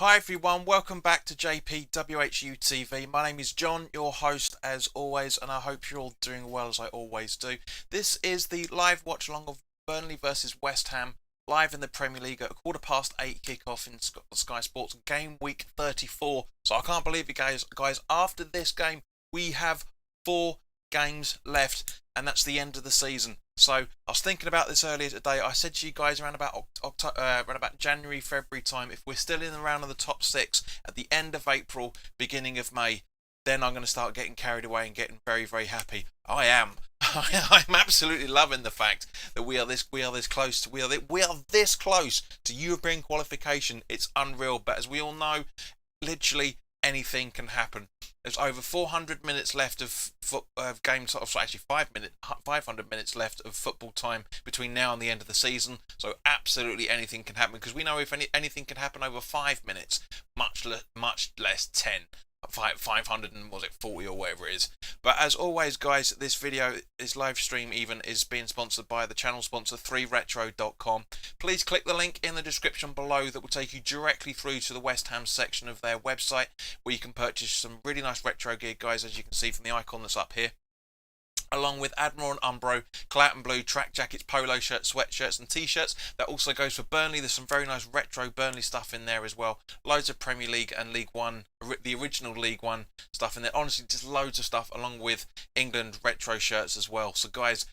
Hi everyone, welcome back to WHU TV. My name is John, your host as always, and I hope you're all doing well as I always do. This is the live watch along of Burnley versus West Ham, live in the Premier League at 8:15 kickoff in Sky Sports, game week 34. So I can't believe it, guys. After this game, we have 4 games left, and that's the end of the season. So I was thinking about this earlier today. I said to you guys around about January, February time, if we're still in around the top 6 at the end of April, beginning of May, then I'm going to start getting carried away and getting very, very happy. I am. I'm absolutely loving the fact that we are this close to European qualification. It's unreal, but as we all know, literally anything can happen. There's over 400 minutes left of game time. So actually 500 minutes left of football time between now and the end of the season. So absolutely anything can happen, because we know if anything can happen over 5 minutes, much less 10. 500 and was it 40 or whatever it is. But as always, guys, this live stream is being sponsored by the channel sponsor 3retro.com. Please click the link in the description below that will take you directly through to the West Ham section of their website, where you can purchase some really nice retro gear, guys, as you can see from the icon that's up here, along with Admiral and Umbro, Clout and Blue, track jackets, polo shirts, sweatshirts and t-shirts. That also goes for Burnley. There's some very nice retro Burnley stuff in there as well. Loads of Premier League and League One, the original League One stuff in there. Honestly, just loads of stuff, along with England retro shirts as well. So guys,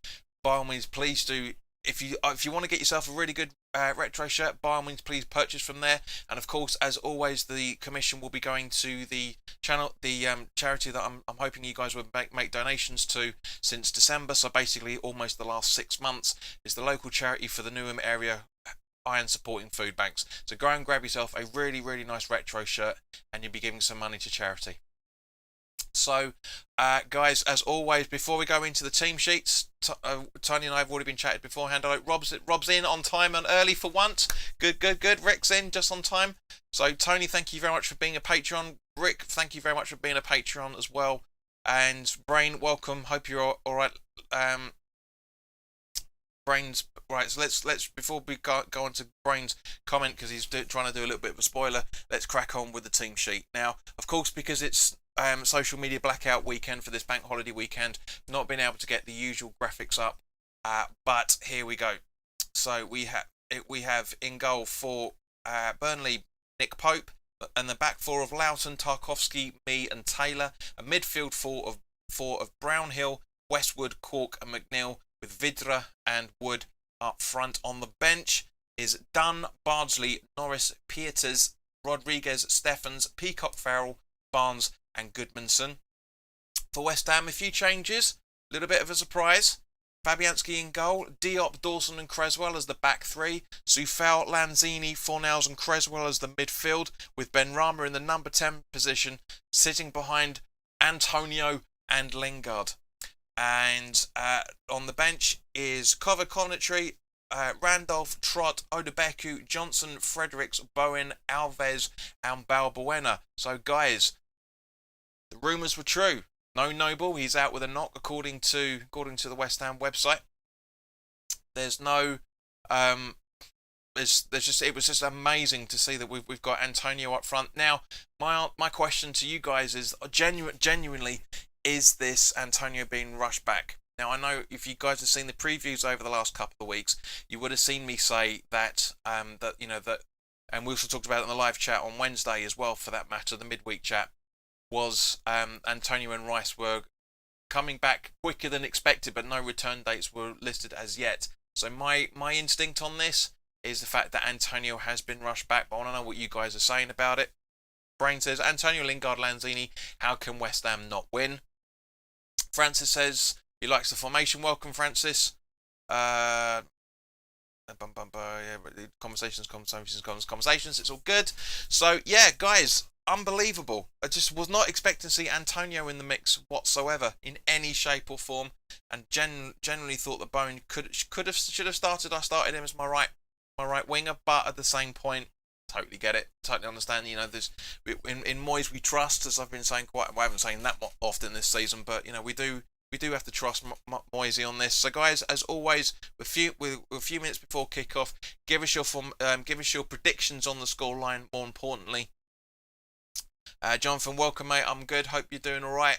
by all means, please do, if you want to get yourself a really good retro shirt, by all means, please purchase from there. And of course, as always, the commission will be going to the charity that I'm hoping you guys will make donations to since December. So basically, almost the last 6 months, is the local charity for the Newham area iron supporting food banks. So go and grab yourself a really, really nice retro shirt, and you'll be giving some money to charity. So, guys, as always, before we go into the team sheets, Tony and I have already been chatted beforehand. Rob's in on time and early for once. Good. Rick's in just on time. So, Tony, thank you very much for being a Patreon. Rick, thank you very much for being a Patreon as well. And Brain, welcome. Hope you're all right. Brain's right. So let's before we go on to Brain's comment, because he's trying to do a little bit of a spoiler. Let's crack on with the team sheet now. Of course, because it's social media blackout weekend for this bank holiday weekend, not been able to get the usual graphics up, but here we go. So we have in goal for Burnley, Nick Pope, and the back four of Loughton, Tarkowski, me and Taylor. A midfield four of Brownhill, Westwood, Cork and McNeil, with Vidra and Wood up front. On the bench is Dunn, Bardsley, Norris, Pieters, Rodriguez, Stephens, Peacock, Farrell, Barnes and Goodmanson. For West Ham, a few changes, a little bit of a surprise. Fabianski in goal, Diop, Dawson and Creswell as the back three, Soufal, Lanzini, Fornals and Creswell as the midfield, with Benrahma in the number 10 position, sitting behind Antonio and Lingard. And on the bench is Coventry, Randolph, Trott, Odebeku, Johnson, Fredericks, Bowen, Alves and Balbuena. So guys, the rumours were true. No Noble, he's out with a knock, according to the West Ham website. There's no, it was just amazing to see that we've got Antonio up front. Now, my question to you guys is genuinely, is this Antonio being rushed back? Now, I know if you guys have seen the previews over the last couple of weeks, you would have seen me say that and we also talked about it in the live chat on Wednesday as well, for that matter, the midweek chat, was Antonio and Rice were coming back quicker than expected, but no return dates were listed as yet. So my instinct on this is the fact that Antonio has been rushed back, but I want to know what you guys are saying about it. Brain says, Antonio, Lingard, Lanzini, how can West Ham not win? Francis says he likes the formation. Welcome, Francis. Yeah, conversations. It's all good. So yeah, guys, unbelievable. I just was not expecting to see Antonio in the mix whatsoever in any shape or form, and generally thought that Bowen should have started. I started him as my right winger, but at the same point, totally get it, totally understand. You know, there's in Moyes we trust, as I've been saying quite. Well, I haven't saying that often this season, but you know we do have to trust Moisey on this. So guys, as always, with a few minutes before kickoff, give us your predictions on the scoreline. More importantly, Jonathan, welcome, mate. I'm good. Hope you're doing all right.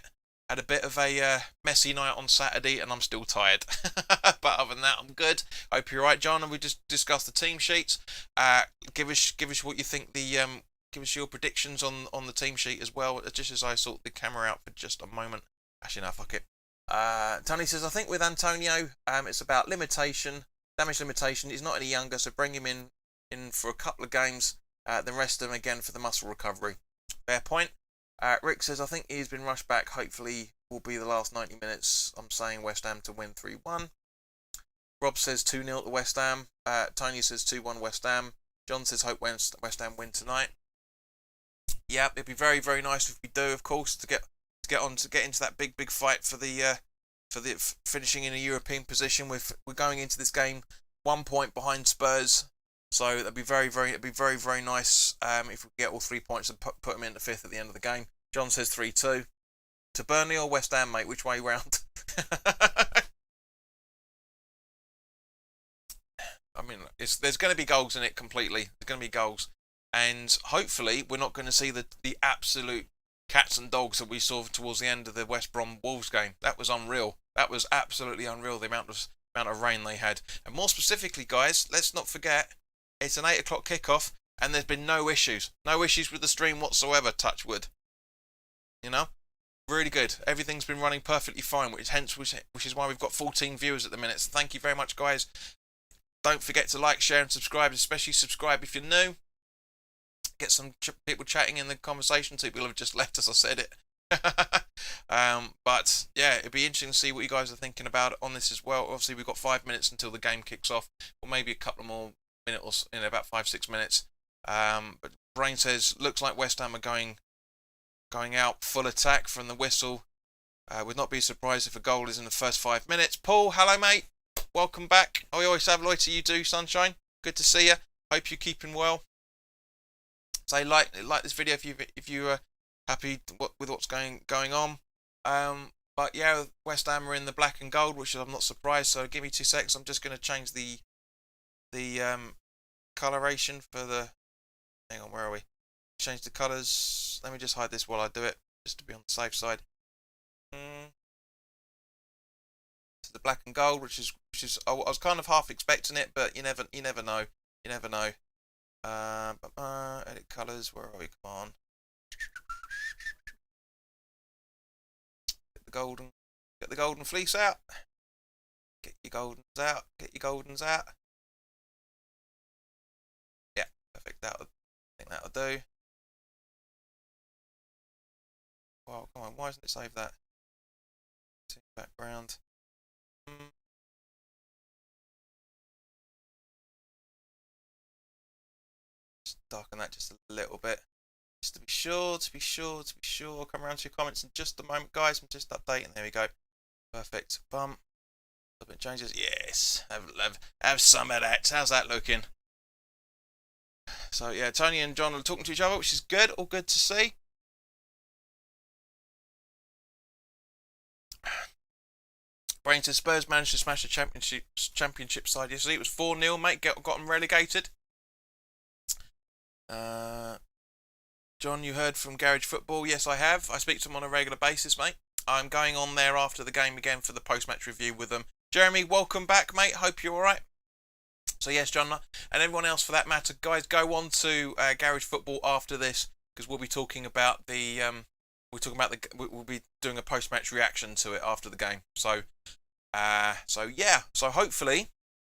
Had a bit of a messy night on Saturday, and I'm still tired. But other than that, I'm good. Hope you're all right, John. And we just discussed the team sheets. Give us what you think. Give us your predictions on the team sheet as well. Just as I sort the camera out for just a moment. Actually, no, fuck it. Tony says, I think with Antonio, it's about damage limitation. He's not any younger, so bring him in for a couple of games. Then rest him again for the muscle recovery. Fair point. Rick says, I think he's been rushed back. Hopefully will be the last 90 minutes. I'm saying West Ham to win 3-1. Rob says 2-0 to West Ham. Tony says 2-1 West Ham. John says hope West Ham win tonight. Yeah, it'd be very, very nice if we do, of course, to get into that big fight for the finishing in a European position. We're going into this game 1 point behind Spurs. So it'd be very, very nice if we get all 3 points and put them into fifth at the end of the game. John says 3-2 to Burnley or West Ham, mate. Which way round? I mean, there's going to be goals in it completely. There's going to be goals, and hopefully we're not going to see the absolute cats and dogs that we saw towards the end of the West Brom Wolves game. That was unreal. That was absolutely unreal. The amount of rain they had, and more specifically, guys, let's not forget. It's an 8 o'clock kickoff, and there's been no issues. No issues with the stream whatsoever, touch wood. You know? Really good. Everything's been running perfectly fine, which is why we've got 14 viewers at the minute. So thank you very much, guys. Don't forget to like, share, and subscribe, especially subscribe if you're new. Get some people chatting in the conversation. Two people have just left as I said it. But, yeah, it'd be interesting to see what you guys are thinking about on this as well. Obviously, we've got 5 minutes until the game kicks off, or maybe a couple more minutes, about 5-6 minutes. But Brain says looks like West Ham are going out full attack from the whistle. Would not be surprised if a goal is in the first 5 minutes. Paul, hello mate, welcome back. I always have loy to you too, sunshine. Good to see you. Hope you're keeping well. Say like this video if you are happy with what's going on. But yeah, West Ham are in the black and gold, which I'm not surprised. So give me 2 seconds. I'm just going to change the coloration for the. Hang on, where are we? Change the colours. Let me just hide this while I do it, just to be on the safe side. The black and gold, which is I was kind of half expecting it, but you never know. You never know. Edit colours. Where are we? Come on. Get the golden fleece out. Get your goldens out. Get your goldens out. Yeah, perfect. I think that'll do. Well, come on. Why doesn't it save that? Background. Just darken that just a little bit, just to be sure. I'll come around to your comments in just a moment, guys. I'm just updating. There we go. Perfect. Bump. A little bit changes. Yes. Have some of that. How's that looking? So yeah, Tony and John are talking to each other, which is good. All good to see. Brain says Spurs managed to smash the championship side yesterday. It was 4-0, mate. Got them relegated. John, you heard from Garage Football? Yes, I have. I speak to them on a regular basis, mate. I'm going on there after the game again for the post-match review with them. Jeremy, welcome back, mate. Hope you're all right. So yes, John, and everyone else for that matter, guys, go on to Garage Football after this, because we'll be talking about we'll be doing a post-match reaction to it after the game. So yeah. So hopefully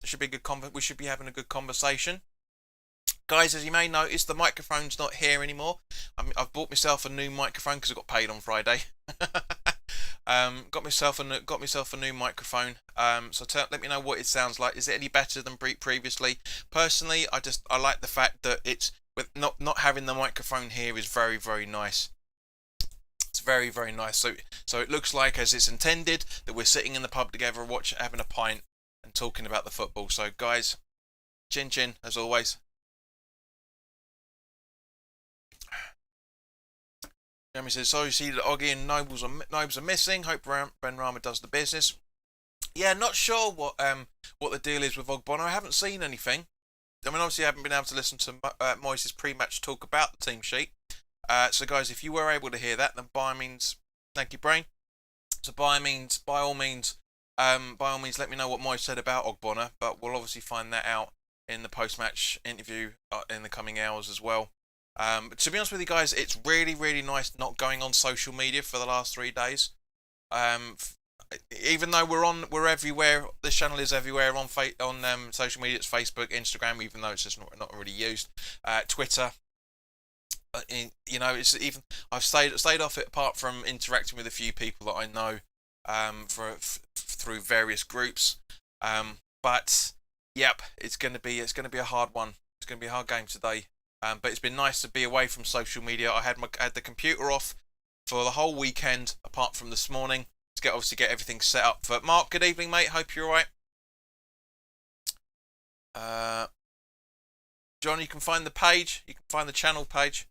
there should be a good we should be having a good conversation. Guys, as you may notice, the microphone's not here anymore. I've bought myself a new microphone because I got paid on Friday. Got myself a new microphone. So let me know what it sounds like. Is it any better than previously? Personally, I like the fact that it's with not having the microphone here is very, very nice. It's very, very nice. So it looks like, as it's intended, that we're sitting in the pub together, having a pint and talking about the football. So guys, chin chin as always. Jeremy says, sorry to see that Oggy and Nobles are missing. Hope Benrahma does the business. Yeah, not sure what the deal is with Ogbonna. I haven't seen anything. I mean, obviously I haven't been able to listen to Moyes' pre-match talk about the team sheet. So guys, if you were able to hear that, then by all means, thank you, brain. So by all means, let me know what Moy said about Ogbonna, but we'll obviously find that out in the post-match interview in the coming hours as well. But to be honest with you guys, it's really, really nice not going on social media for the last 3 days. Even though we're everywhere. This channel is everywhere on social media. It's Facebook, Instagram, even though it's just not really used. Twitter. It's even I've stayed off it apart from interacting with a few people that I know through various groups. But yep, it's gonna be a hard one. It's gonna be a hard game today. But it's been nice to be away from social media. I had the computer off for the whole weekend, apart from this morning, to get everything set up. For Mark, good evening, mate. Hope you're alright. John, you can find the page. You can find the channel page.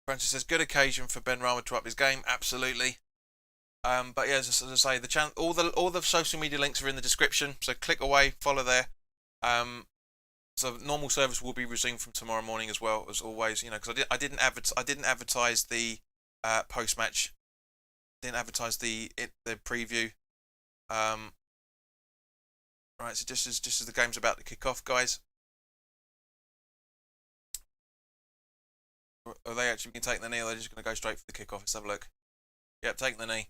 Francis says, good occasion for Ben Rama to up his game. Absolutely. But yeah, as I say, the channel, all the social media links are in the description. So click away, follow there. So normal service will be resumed from tomorrow morning as well, as always. Because I didn't advertise the post match. Didn't advertise the preview. Right, so just as the game's about to kick off, guys. Are they actually going to take the knee, or are they just going to go straight for the kickoff? Let's have a look. Yep, take the knee.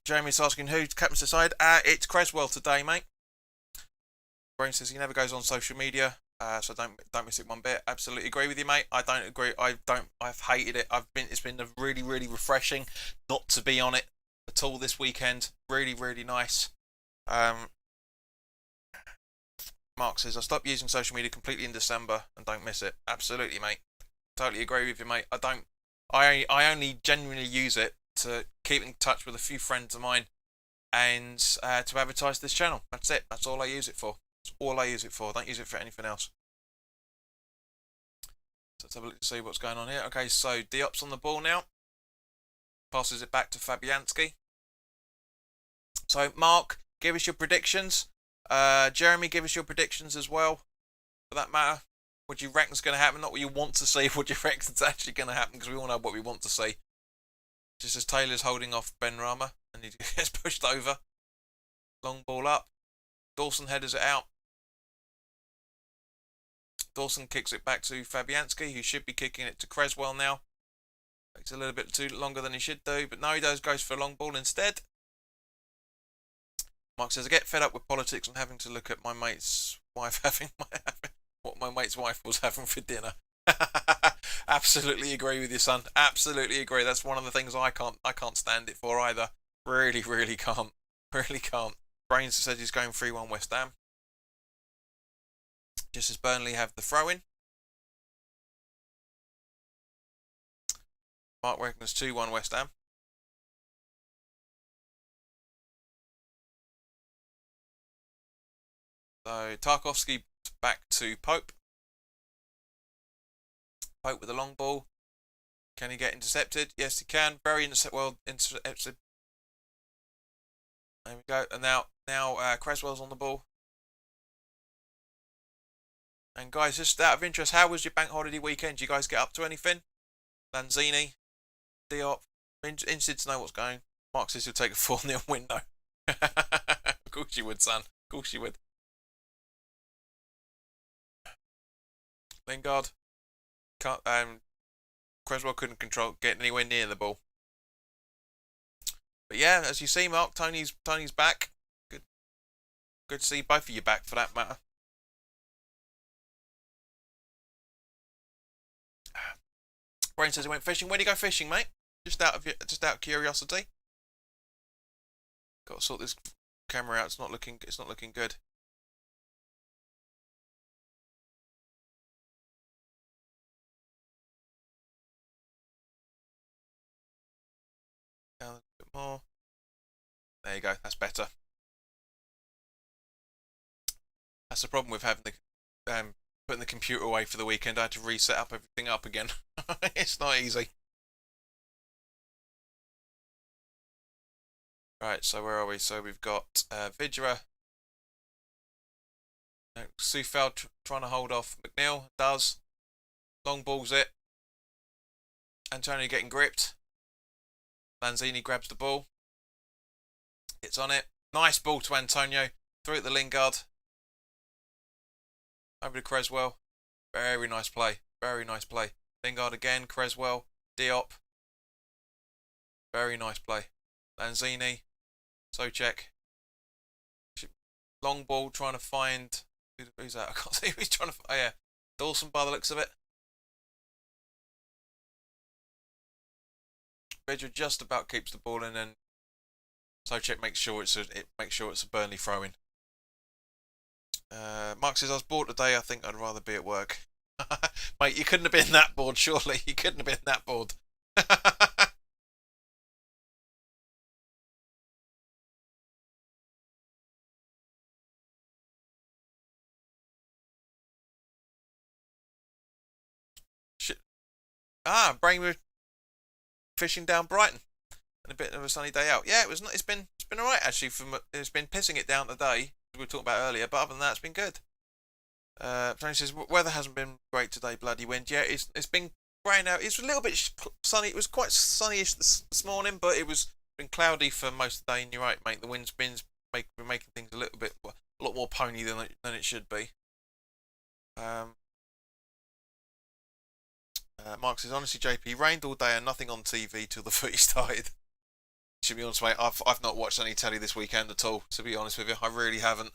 Jeremy's asking who captains the side. It's Creswell today, mate. Brain says he never goes on social media, so don't miss it one bit. Absolutely agree with you, mate. I don't agree. I've hated it. It's been really, really refreshing not to be on it at all this weekend. Really, really nice. Mark says I stopped using social media completely in December and don't miss it. Absolutely, mate. Totally agree with you, mate. I only genuinely use it to keep in touch with a few friends of mine and to advertise this channel. That's it. That's all I use it for. That's all I use it for. Don't use it for anything else. So let's have a look to see what's going on here. Okay, so Diop's on the ball now. Passes it back to Fabianski. So Mark, give us your predictions. Jeremy, give us your predictions as well, for that matter. What do you reckon's going to happen? Not what you want to see, what do you reckon's actually going to happen, because we all know what we want to see. Just as Taylor's holding off Ben Rama, and he gets pushed over. Long ball up. Dawson headers it out. Dawson kicks it back to Fabianski, who should be kicking it to Creswell now. Takes a little bit too longer than he should do, but no, he goes for a long ball instead. Mark says, I get fed up with politics and having to look at my mate's wife what my mate's wife was having for dinner. Absolutely agree with you, son. Absolutely agree. That's one of the things I can't stand it for either. Really, really can't. Really can't. Brains says he's going 3-1 West Ham. Just as Burnley have the throw-in. Mark reckons 2-1 West Ham. So Tarkovsky back to Pope. Pope with a long ball. Can he get intercepted? Yes, he can. Very intercepted. There we go. And now Creswell's on the ball. And guys, just out of interest, how was your bank holiday weekend? Did you guys get up to anything? Lanzini, Diop. Interested to know what's going. Mark says he'll take a 4-0 win though. Of course you would, son. Of course you would. Lingard. Creswell couldn't get anywhere near the ball. But yeah, as you see, Mark, Tony's back. Good to see both of you back, for that matter. Brain says he went fishing. Where'd he go fishing, mate? Just out of curiosity. Got to sort this camera out. It's not looking good. Down a bit more. There you go. That's better. That's the problem with having the putting the computer away for the weekend. I had to reset everything up again. It's not easy. Right, so where are we? So we've got Vidra Sufeld trying to hold off McNeil. Does. Long balls it. Antonio getting gripped. Lanzini grabs the ball. It's on it. Nice ball to Antonio. Through at the Lingard. Over to Creswell. Very nice play. Very nice play. Lingard again. Creswell. Diop. Very nice play. Lanzini. Socek. Long ball trying to find... Who's that? I can't see who he's trying to find. Oh, yeah. Dawson by the looks of it. Vidra just about keeps the ball in, and Socek makes sure it's a Burnley throw-in. Mark says, I was bored today. I think I'd rather be at work. Mate, you couldn't have been that bored, surely. You couldn't have been that bored. Shit. Brainwood fishing down Brighton. And a bit of a sunny day out. Yeah, it's been alright actually. It's been pissing it down today, as we were talking about earlier, but other than that, it's been good. Tony says weather hasn't been great today. Bloody wind. Yeah, it's been grey now. It's a little bit sunny. It was quite sunnyish this morning, but it was been cloudy for most of the day. And you're right, mate. The wind's been making things a lot more pony than it should be. Mark says, honestly, JP, rained all day and nothing on TV till the footy started. To be honest, mate, I've not watched any telly this weekend at all. To be honest with you, I really haven't.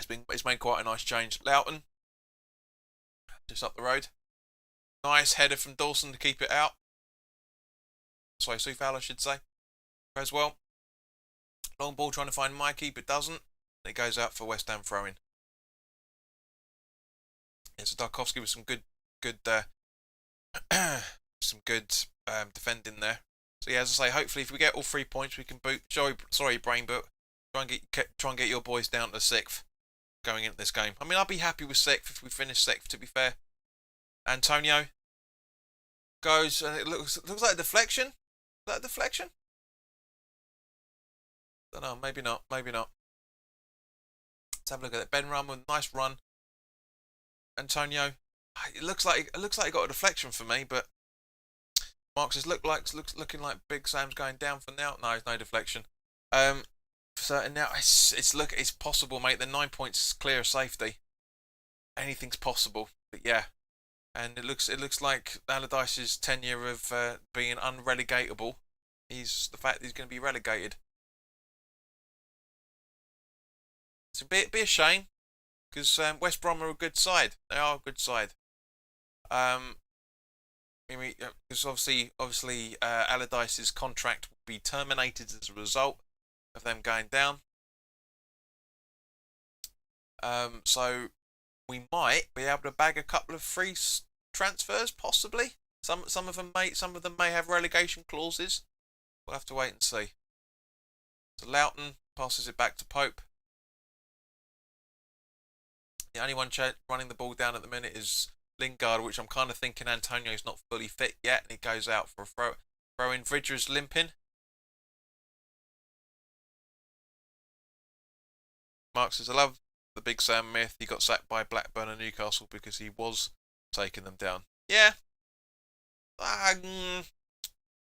It's made quite a nice change. Loughton, just up the road. Nice header from Dawson to keep it out. Sorry, Sufal, I should say. Creswell. Long ball trying to find Mikey, but doesn't. It goes out for West Ham throw-in. Yeah, so Darkovsky with some good defending there. So yeah, as I say, hopefully if we get all 3 points, we can boot. Sorry, Brain Boot. Try and get your boys down to 6th going into this game. I mean, I'd be happy with 6th if we finish 6th. To be fair, Antonio goes and it looks like a deflection. Is that a deflection? Don't know. Maybe not. Maybe not. Let's have a look at it. Ben Run with a nice run. Antonio. It looks like he got a deflection for me, but Mark says looking like Big Sam's going down for now. No, there's no deflection. For certain now, it's possible, mate. The 9 points clear of safety. Anything's possible, but yeah. And it looks like Allardyce's tenure of being unrelegatable. The fact that he's going to be relegated. It's be a shame because West Brom are a good side. They are a good side. Because obviously Allardyce's contract will be terminated as a result of them going down. So we might be able to bag a couple of free transfers, possibly. Some of them may have relegation clauses. We'll have to wait and see. So Loughton passes it back to Pope. The only one running the ball down at the minute is Lingard, which I'm kind of thinking Antonio's not fully fit yet, and he goes out for a throw in. Vidra's limping. Mark says, I love the Big Sam myth. He got sacked by Blackburn and Newcastle because he was taking them down. Yeah.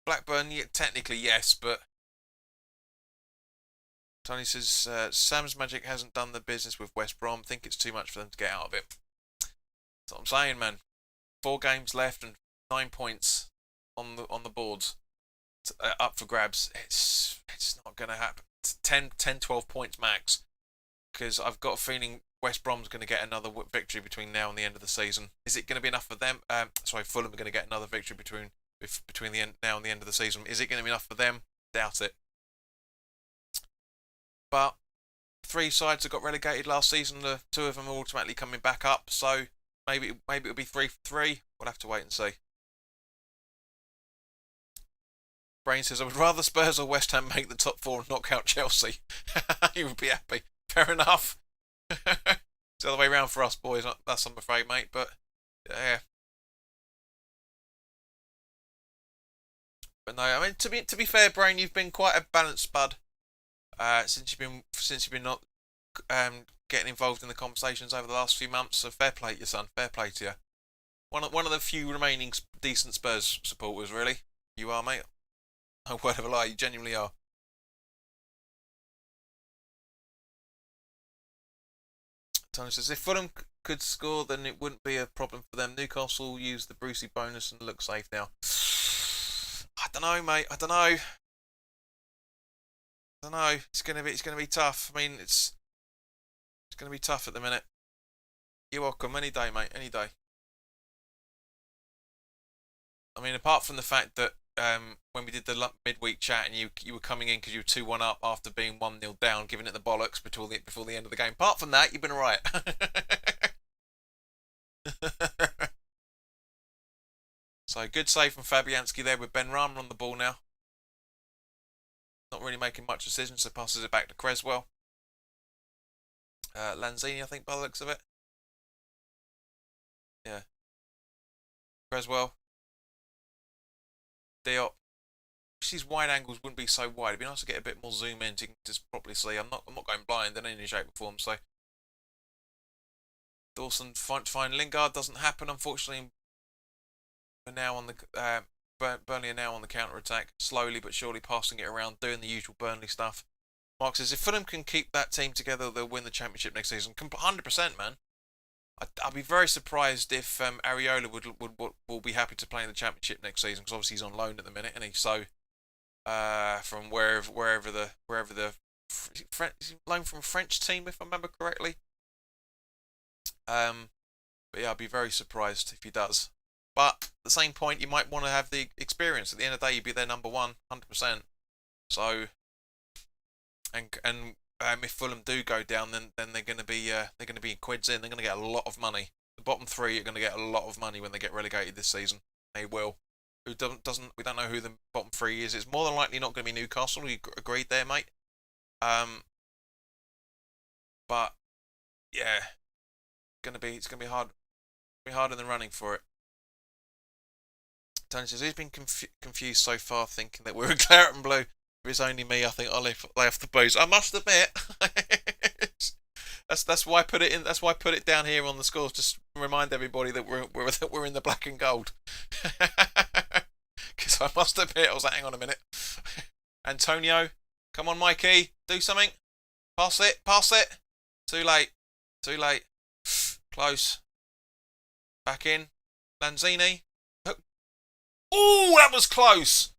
Blackburn, yeah, technically yes, but Tony says, Sam's magic hasn't done the business with West Brom. Think it's too much for them to get out of it. That's what I'm saying, man. 4 games left and 9 points on the boards up for grabs. It's not going to happen. It's 10, 12 points max. Because I've got a feeling West Brom's going to get another victory between now and the end of the season. Is it going to be enough for them? Fulham are going to get another victory between now and the end of the season. Is it going to be enough for them? Doubt it. But 3 sides that got relegated last season, the 2 of them are automatically coming back up. So maybe it'll be 3 for 3. We'll have to wait and see. Brain says, I would rather Spurs or West Ham make the top 4 and knock out Chelsea. You would be happy. Fair enough. It's the other way around for us boys. That's I'm afraid, mate. But yeah. But no, I mean to be fair, Brain, you've been quite a balanced spud since you've been getting involved in the conversations over the last few months. So fair play to you, son. Fair play to you. One of the few remaining decent Spurs supporters, really. You are, mate. No word of a lie. You genuinely are. Tony says, if Fulham could score, then it wouldn't be a problem for them. Newcastle use the Brucey bonus and look safe now. I don't know, mate. I don't know. It's gonna be tough. I mean, it's gonna be tough at the minute. You're welcome. Any day, mate. Any day. I mean, apart from the fact that when we did the midweek chat and you were coming in because you were 2-1 up after being 1-0 down, giving it the bollocks before the end of the game. Apart from that, you've been alright. So good save from Fabianski there with Ben Rama on the ball now. Not really making much decisions, so passes it back to Creswell. Lanzini, I think, by the looks of it. Yeah. Creswell. Diop. These wide angles wouldn't be so wide. It'd be nice to get a bit more zoom in so you can just properly see. I'm not going blind in any shape or form. So Dawson find Lingard doesn't happen, unfortunately. We're now on the Burnley are now on the counter attack, slowly but surely passing it around, doing the usual Burnley stuff. Mark says if Fulham can keep that team together, they'll win the championship next season. 100%, man. I'd be very surprised if Areola will be happy to play in the championship next season, because obviously he's on loan at the minute, isn't he? So from wherever the loan from a French team, if I remember correctly. But yeah, I'd be very surprised if he does. But at the same point, you might want to have the experience. At the end of the day, you'd be their number one, 100%. So, and if Fulham do go down, then they're going to be in quids in. They're going to get a lot of money. The bottom three are going to get a lot of money when they get relegated this season. They will. We don't know who the bottom three is. It's more than likely not going to be Newcastle. We agreed there, mate. But yeah, it's going to be hard. It'll be hard in the running for it. Tony says he's been confused so far, thinking that we're in claret and blue. If it's only me, I think I'll lay off the booze. I must admit, that's why I put it in. That's why I put it down here on the scores, just to remind everybody that we're in the black and gold. Because I must admit, I was like, hang on a minute. Antonio, come on, Mikey, do something. Pass it. Too late. Close. Back in. Lanzini. Oh, that was close.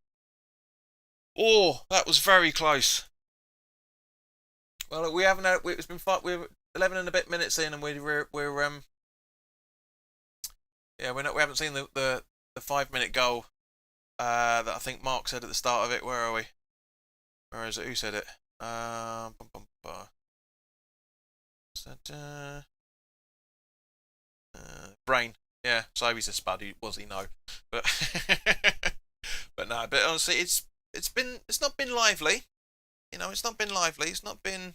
Oh, that was very close. Well, look, we haven't had. It's been we're 11 and a bit minutes in, and we haven't seen the 5-minute goal that I think Mark said at the start of it. Where are we? Where is it? Who said it? Brain. Yeah, so he's a spud. Was he? No, but but no. But honestly, it's not been lively. You know, it's not been lively. It's not been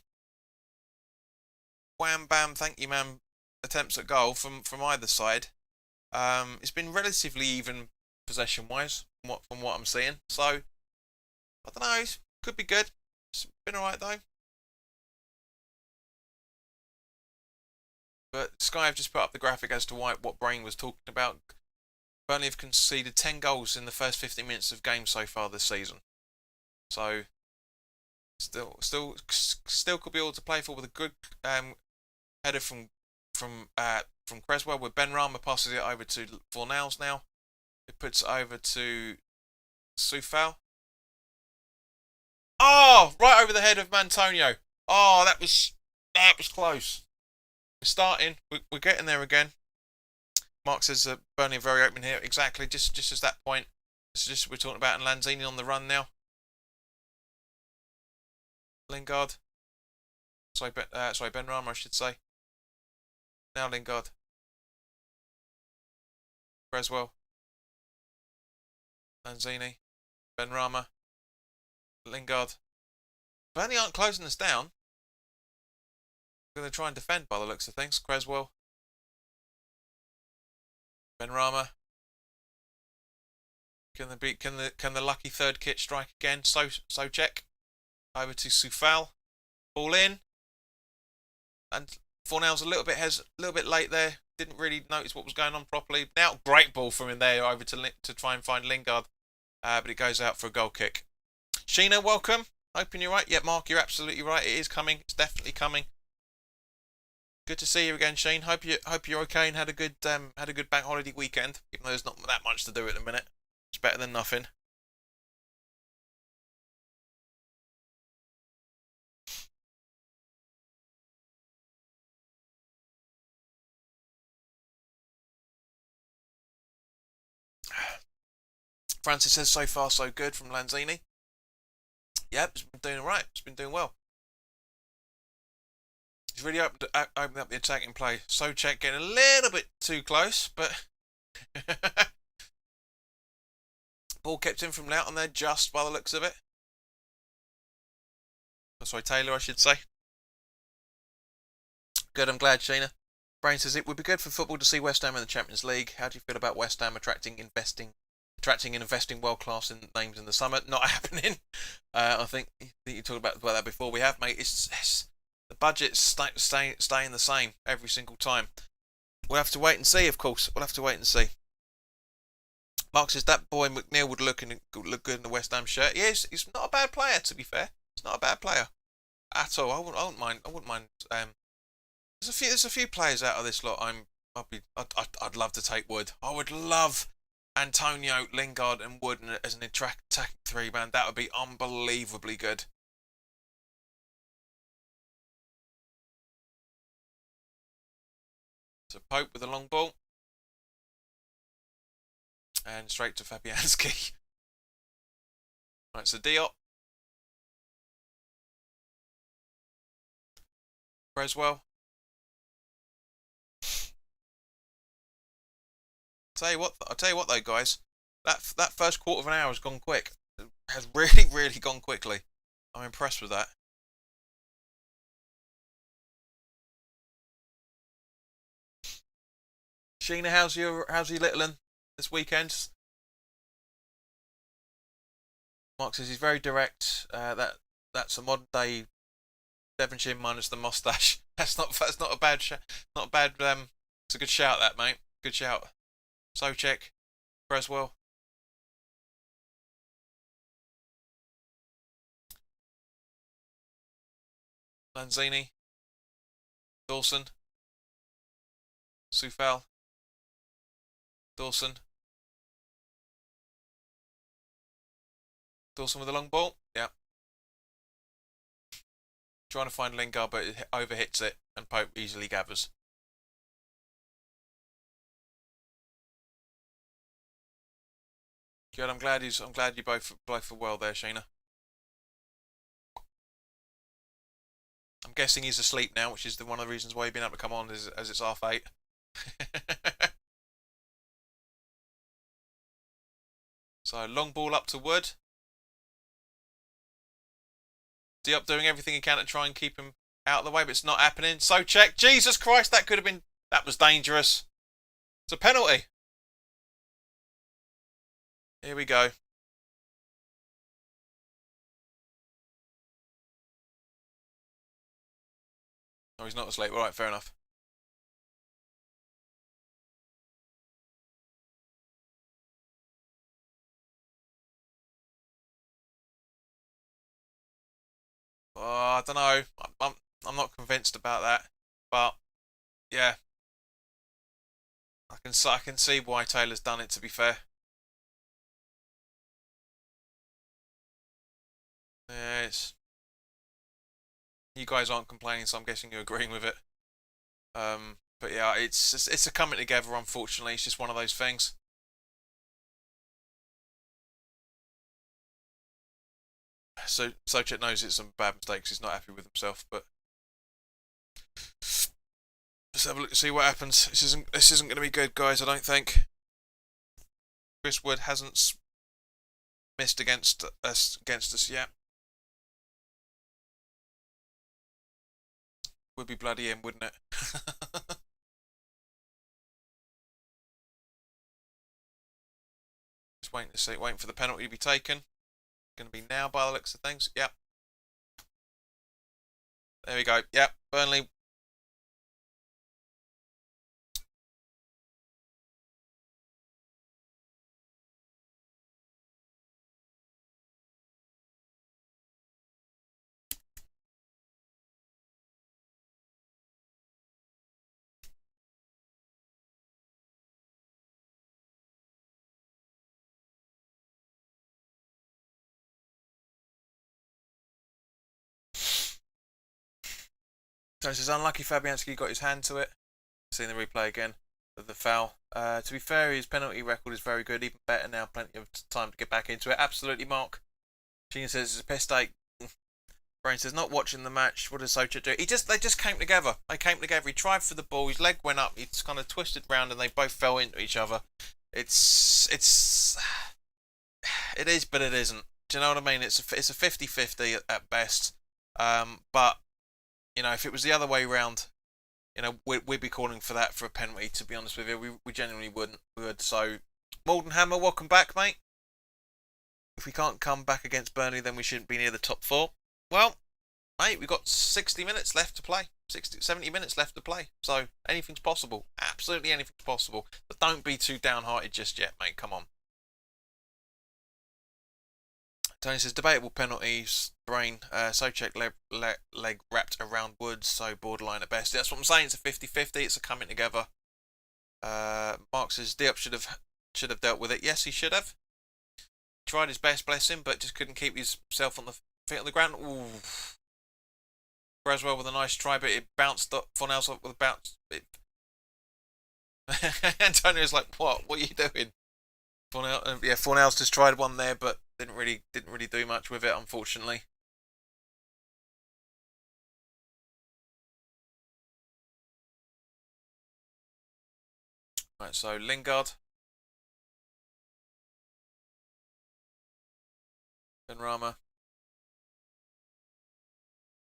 wham bam, thank you, ma'am attempts at goal from either side. It's been relatively even possession wise from what I'm seeing. So I don't know. It could be good. It's been alright though. But Sky have just put up the graphic as to what Brain was talking about. Burnley have conceded 10 goals in the first 15 minutes of games so far this season. So still could be all to play for with a good header from Creswell, with Ben Rama passes it over to Fornals now. It puts it over to Soufal. Oh, right over the head of Antonio. Oh, that was close. We're starting. We're getting there again. Mark says Burnley are very open here. Exactly. Just as that point. It's just we're talking about Lanzini on the run now. Lingard. Sorry, Ben Rama, I should say. Now Lingard. Creswell. Lanzini. Ben Rama. Lingard. Burnley aren't closing us down. Going to try and defend by the looks of things. Creswell. Ben Rama. Can the lucky third kit strike again? So check. Over to Soufal. Ball in. and Fornell's a little bit late there. Didn't really notice what was going on properly. Now, great ball from in there over to try and find Lingard, but it goes out for a goal kick. Sheena, welcome. Hoping you're right. Yeah, Mark, you're absolutely right. It is coming. It's definitely coming. Good to see you again, Shane. Hope you're okay and had a good bank holiday weekend. Even though there's not that much to do at the minute, it's better than nothing. Francis says so far so good from Lanzini. Yep, it's been doing alright. It's been doing well. He's really opened up the attacking play. Souček getting a little bit too close, but ball kept in from Loughton there just by the looks of it. Oh, sorry, Taylor, I should say. Good, I'm glad, Sheena. Brain says it would be good for football to see West Ham in the Champions League. How do you feel about West Ham attracting and investing world-class names in the summer? Not happening. I think you talked about that before. We have, mate. It's the budget's staying the same every single time. We'll have to wait and see, of course. We'll have to wait and see. Mark says that boy McNeil would look good in the West Ham shirt. Yes, he's not a bad player, to be fair. He's not a bad player at all. I wouldn't mind. There's a few players out of this lot. I'd love to take Wood. I would love Antonio, Lingard, and Wood as an attacking three-man. That would be unbelievably good. So Pope with a long ball. And straight to Fabianski. Right, so Diop. Creswell. I'll tell you what though, guys. That first quarter of an hour has gone quick. It has really, really gone quickly. I'm impressed with that. Sheena, how's your little one this weekend? Mark says he's very direct. That's a modern day Devonshire minus the mustache. That's not a bad not a bad. It's a good shout, that mate. Good shout. Souček, Creswell. Lanzini, Dawson, Sufal, Dawson with a long ball. Yeah. Trying to find Lingard, but it overhits it, and Pope easily gathers. Good. I'm glad you both are well there, Sheena. I'm guessing he's asleep now, which is one of the reasons why he's been able to come on as it's 8:30. So long ball up to Wood. Diop doing everything he can to try and keep him out of the way, but it's not happening. Souček, Jesus Christ, that was dangerous. It's a penalty. Here we go. Oh, he's not asleep. All right, fair enough. Oh, I don't know. I'm not convinced about that, but yeah, I can see why Taylor's done it. To be fair. Yeah, you guys aren't complaining, so I'm guessing you're agreeing with it. But yeah, it's a coming together. Unfortunately, it's just one of those things. So Souček knows it's some bad mistakes. He's not happy with himself, but let's have a look to see what happens. This isn't going to be good, guys. I don't think. Chris Wood hasn't missed against us yet. Would be bloody him, wouldn't it? Just waiting to see, waiting for the penalty to be taken. Going to be now by the looks of things. Yep. There we go. Yep. Burnley Tony says, unlucky Fabianski got his hand to it. Seeing the replay again of the foul. To be fair, his penalty record is very good. Even better now. Plenty of time to get back into it. Absolutely, Mark. Gina says it's a piss take. Brain says not watching the match. What does Socha do? They just came together. They came together. He tried for the ball. His leg went up. He kind of twisted round, and they both fell into each other. It is, but it isn't. Do you know what I mean? It's a 50-50 at best. But you know, if it was the other way round, you know, we'd be calling for that for a penalty. To be honest with you, we genuinely wouldn't. We would. So, Malden Hammer, welcome back, mate. If we can't come back against Burnley, then we shouldn't be near the top 4. Well, mate, we've got 60 minutes left to play. 70 minutes left to play. So, anything's possible. Absolutely anything's possible. But don't be too downhearted just yet, mate. Come on. Tony says, debatable penalties, Brain. Socek leg wrapped around Woods, so borderline at best. That's what I'm saying. It's a 50-50. It's a coming together. Mark says, Diop should have dealt with it. Yes, he should have. Tried his best, bless him, but just couldn't keep himself on the feet on the ground. Ooh. Braswell with a nice try, but it bounced up. Fornals with a bounce. Antonio's like, what? What are you doing? Fornals just tried one there, but didn't really do much with it, unfortunately. Right, so Lingard, Benrahma.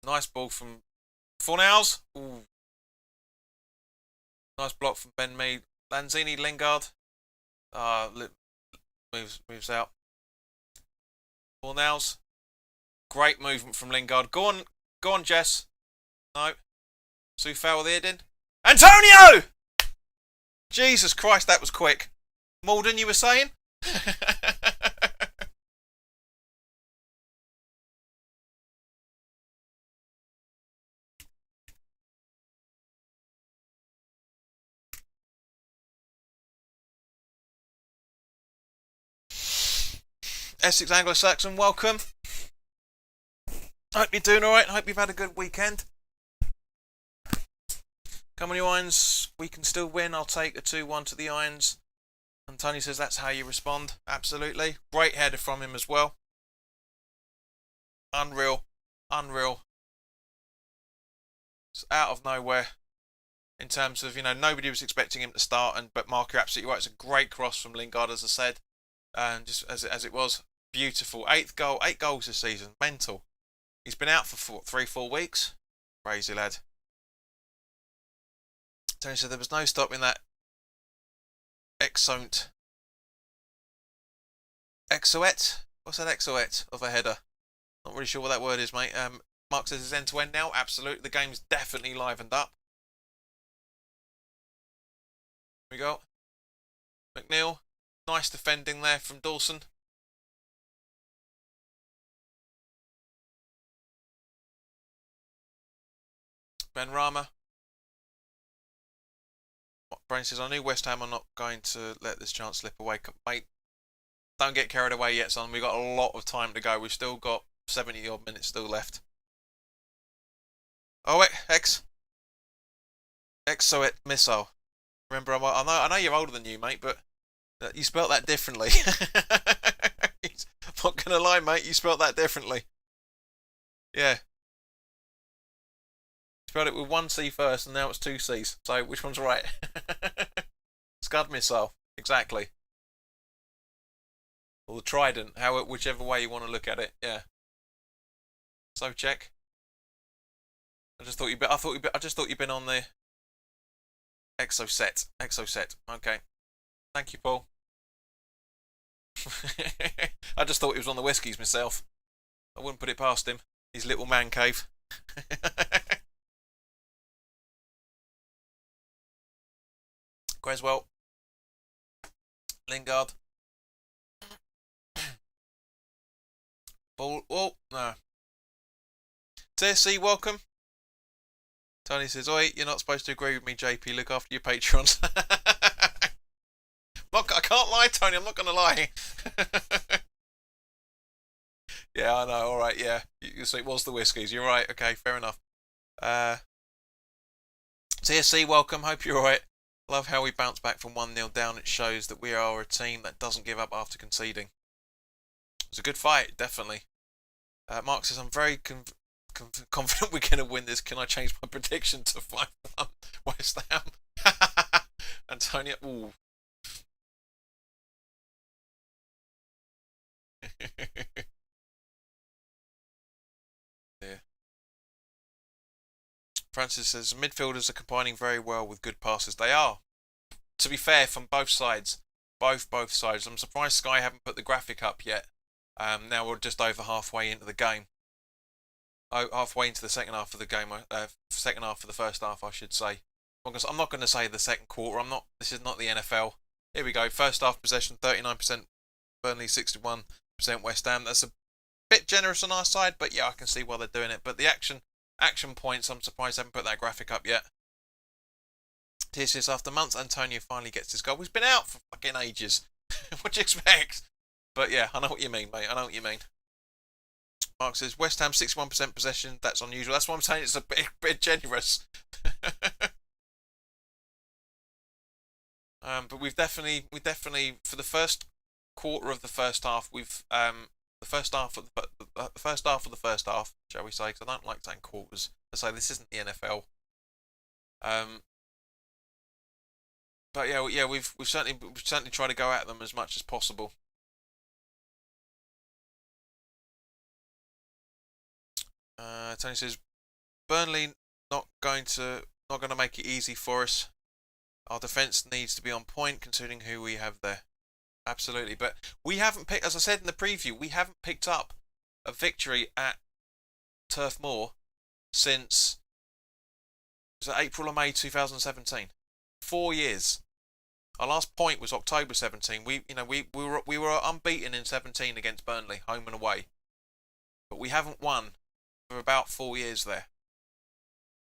Nice ball from Fornals. Ooh. Nice block from Ben Mead. Lanzini, Lingard. Moves out. Fornals. Great movement from Lingard. Go on, Jess. No. Soufal with Eden. Antonio! Jesus Christ, that was quick. Malden, you were saying? Essex Anglo-Saxon, welcome. Hope you're doing alright. Hope you've had a good weekend. Come on, you Irons. We can still win. I'll take a 2-1 to the Irons. And Tony says that's how you respond. Absolutely. Great header from him as well. Unreal. It's out of nowhere. In terms of, you know, nobody was expecting him to start. But Mark, you're absolutely right. It's a great cross from Lingard, as I said. And just as it was. Beautiful. 8th goal. 8 goals this season. Mental. He's been out for 3-4 weeks. Crazy lad. Tony said there was no stopping that exoet. What's that exoet of a header? Not really sure what that word is, mate. Mark says it's end to end now. Absolutely. The game's definitely livened up. Here we go. McNeil. Nice defending there from Dawson. Benrahma. Brain says, I knew West Ham are not going to let this chance slip away. Mate, don't get carried away yet, son. We've got a lot of time to go. We've still got 70 odd minutes still left. Oh, Exoet missile. Remember, I know you're older than you, mate, but you spelt that differently. I'm not going to lie, mate. You spelt that differently. Yeah. Spelled it with 1 C first, and now it's 2 C's. So which one's right? Scud missile, exactly. Or the trident, whichever way you want to look at it. Yeah. So check. I just thought you'd been on the Exoset. Okay. Thank you, Paul. I just thought he was on the whiskies myself. I wouldn't put it past him. His little man cave. Creswell. Lingard. Ball. Oh, no. TSC, welcome. Tony says, oi, you're not supposed to agree with me, JP. Look after your patrons. I can't lie, Tony. I'm not going to lie. Yeah, I know. All right, yeah. So it was the whiskies. You're right. Okay, fair enough. TSC, welcome. Hope you're alright. Love how we bounce back from 1-0 down. It shows that we are a team that doesn't give up after conceding. It was a good fight, definitely. Mark says, I'm very confident we're going to win this. Can I change my prediction to 5-1 West Ham? Antonio, ooh. Yeah. Francis says, midfielders are combining very well with good passes. They are. To be fair, from both sides. Both sides. I'm surprised Sky haven't put the graphic up yet. Now we're just over halfway into the game. Oh, halfway into the second half of the game. Second half of the first half, I should say. I'm not going to say the second quarter. This is not the NFL. Here we go. First half possession, 39% Burnley, 61% West Ham. That's a bit generous on our side, but yeah, I can see why they're doing it. But the action points, I'm surprised they haven't put that graphic up yet. TSS, after months, Antonio finally gets his goal. He's been out for fucking ages. What do you expect? But yeah, I know what you mean, mate. I know what you mean. Mark says, West Ham 61% possession. That's unusual. That's why I'm saying it's a bit generous. But we've definitely, for the first quarter of the first half, the first half of the first half, shall we say? Because I don't like saying quarters. I say this isn't the NFL. But yeah, we've certainly tried to go at them as much as possible. Tony says, Burnley not going to make it easy for us. Our defence needs to be on point considering who we have there. Absolutely, but we haven't picked, as I said in the preview, we haven't picked up a victory at Turf Moor since, was it April or May 2017? 4 years. Our last point was October 17. We were unbeaten in 17 against Burnley, home and away, but we haven't won for about 4 years there.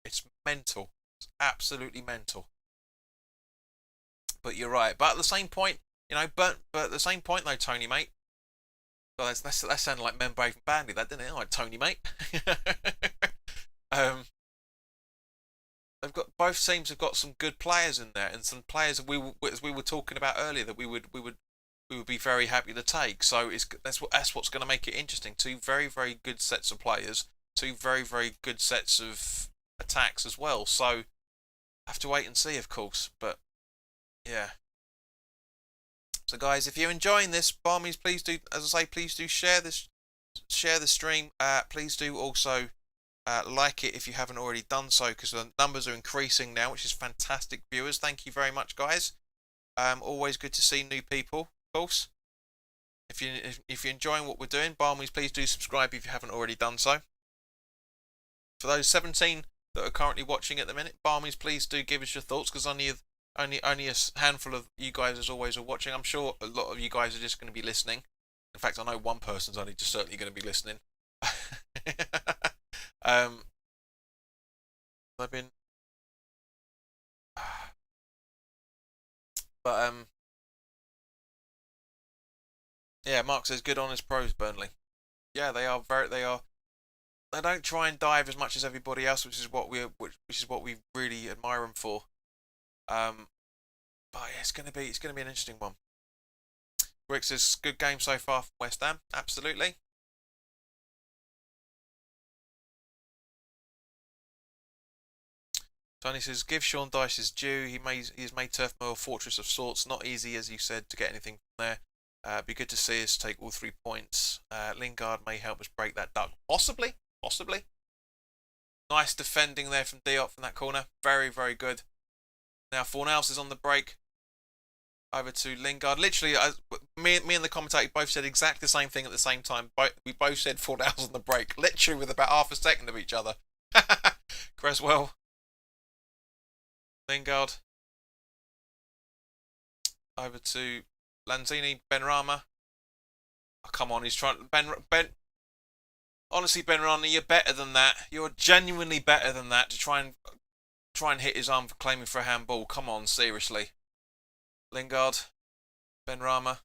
It's mental. It's absolutely mental. But you're right. But at the same point, but at the same point though, Tony, mate. Well, that sounded like Men Brave and Bandy, that didn't it? Like Tony, mate. They've got, both teams have got some good players in there, and some players as we were talking about earlier that we would be very happy to take. So that's what's going to make it interesting. Two very good sets of players, two very good sets of attacks as well. So have to wait and see, of course. But yeah. So guys, if you're enjoying this, by all means, please do, as I say, please do share the stream. Please do also like it if you haven't already done so, because the numbers are increasing now, which is fantastic, viewers. Thank you very much, guys. Always good to see new people, of course. If you're enjoying what we're doing, by all means, please do subscribe if you haven't already done so. For those 17 that are currently watching at the minute, by all means, please do give us your thoughts, because only a handful of you guys, as always, are watching. I'm sure a lot of you guys are just going to be listening. In fact, I know one person's only just certainly going to be listening. I've been, but yeah. Mark says, good honest pros, Burnley. Yeah, they are They don't try and dive as much as everybody else, which is what we really admire them for. But yeah, it's gonna be an interesting one. Rick says, good game so far from West Ham. Absolutely. Tony says, give Sean Dyche his due. He's made Turf Moor a fortress of sorts. Not easy, as you said, to get anything from there. Be good to see us take all 3 points. Lingard may help us break that duck. Possibly. Nice defending there from Diop from that corner. Very good. Now Fornals is on the break. Over to Lingard. Literally, me and the commentator both said exactly the same thing at the same time. We both said Fornals on the break. Literally with about half a second of each other. Creswell. Lingard. Over to Lanzini. Benrahma. Oh, come on, he's trying. Honestly, Benrahma, you're better than that. You're genuinely better than that to try and hit his arm for claiming for a handball. Come on, seriously. Lingard. Benrahma.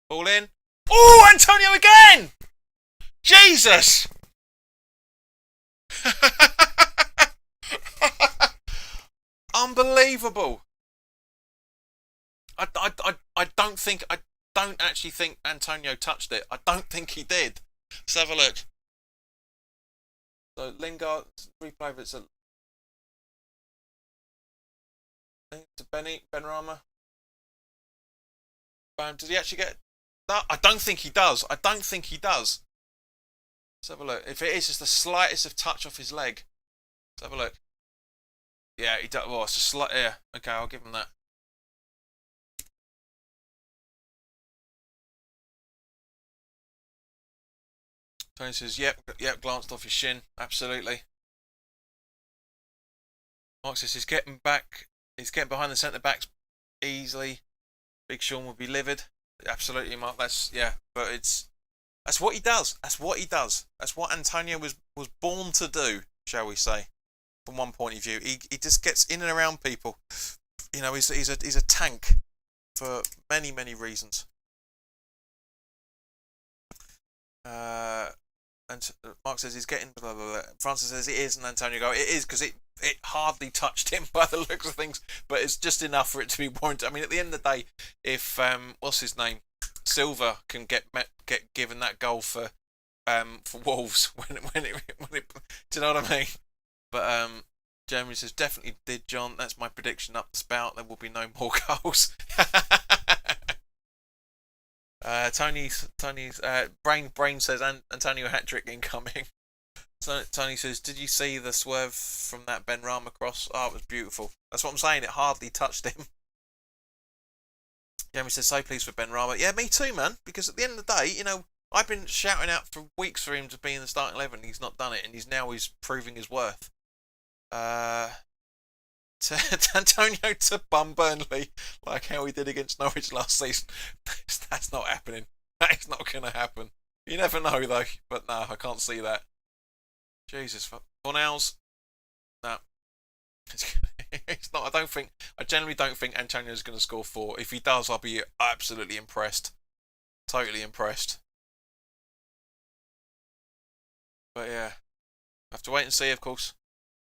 Ball in. Oh, Antonio again! Jesus! Unbelievable. I don't actually think Antonio touched it. I don't think he did. Let's have a look. So Lingard replay of it's to Benrahma. Does he actually get? No, I don't think he does. I don't think he does. Let's have a look. If it is just the slightest of touch off his leg, let's have a look. Yeah, he does. Well, it's a slight. Yeah, okay, I'll give him that. Tony says, yep, glanced off his shin. Absolutely. Mark says he's getting back. He's getting behind the centre backs easily. Big Sean would be livid. Absolutely, Mark. That's but that's what he does. That's what he does. That's what Antonio was born to do, shall we say? From one point of view, he just gets in and around people. You know, he's a tank for many reasons. And Mark says he's getting blah, blah, blah. Francis says it is, and Antonio go, it is because it hardly touched him by the looks of things, but it's just enough for it to be warranted. I mean, at the end of the day, if what's his name, Silva can get given that goal for Wolves when it do you know what I mean? But Jeremy says definitely did, John. That's my prediction up the spout. There will be no more goals. Tony's brain says Antonio hat-trick incoming. Tony says, did you see the swerve from that Benrahma cross? Oh, it was beautiful. That's what I'm saying. It hardly touched him. Jeremy says, so pleased for Benrahma. Yeah, me too, man. Because at the end of the day, you know, I've been shouting out for weeks for him to be in the starting 11. He's not done it, and he's proving his worth. Antonio to bum Burnley like how he did against Norwich last season. That's not happening. That is not going to happen. You never know though. But no, I can't see that. Jesus, Fornals. No, it's not. I generally don't think Antonio's going to score 4. If he does, I'll be absolutely impressed. Totally impressed. But yeah, have to wait and see, of course.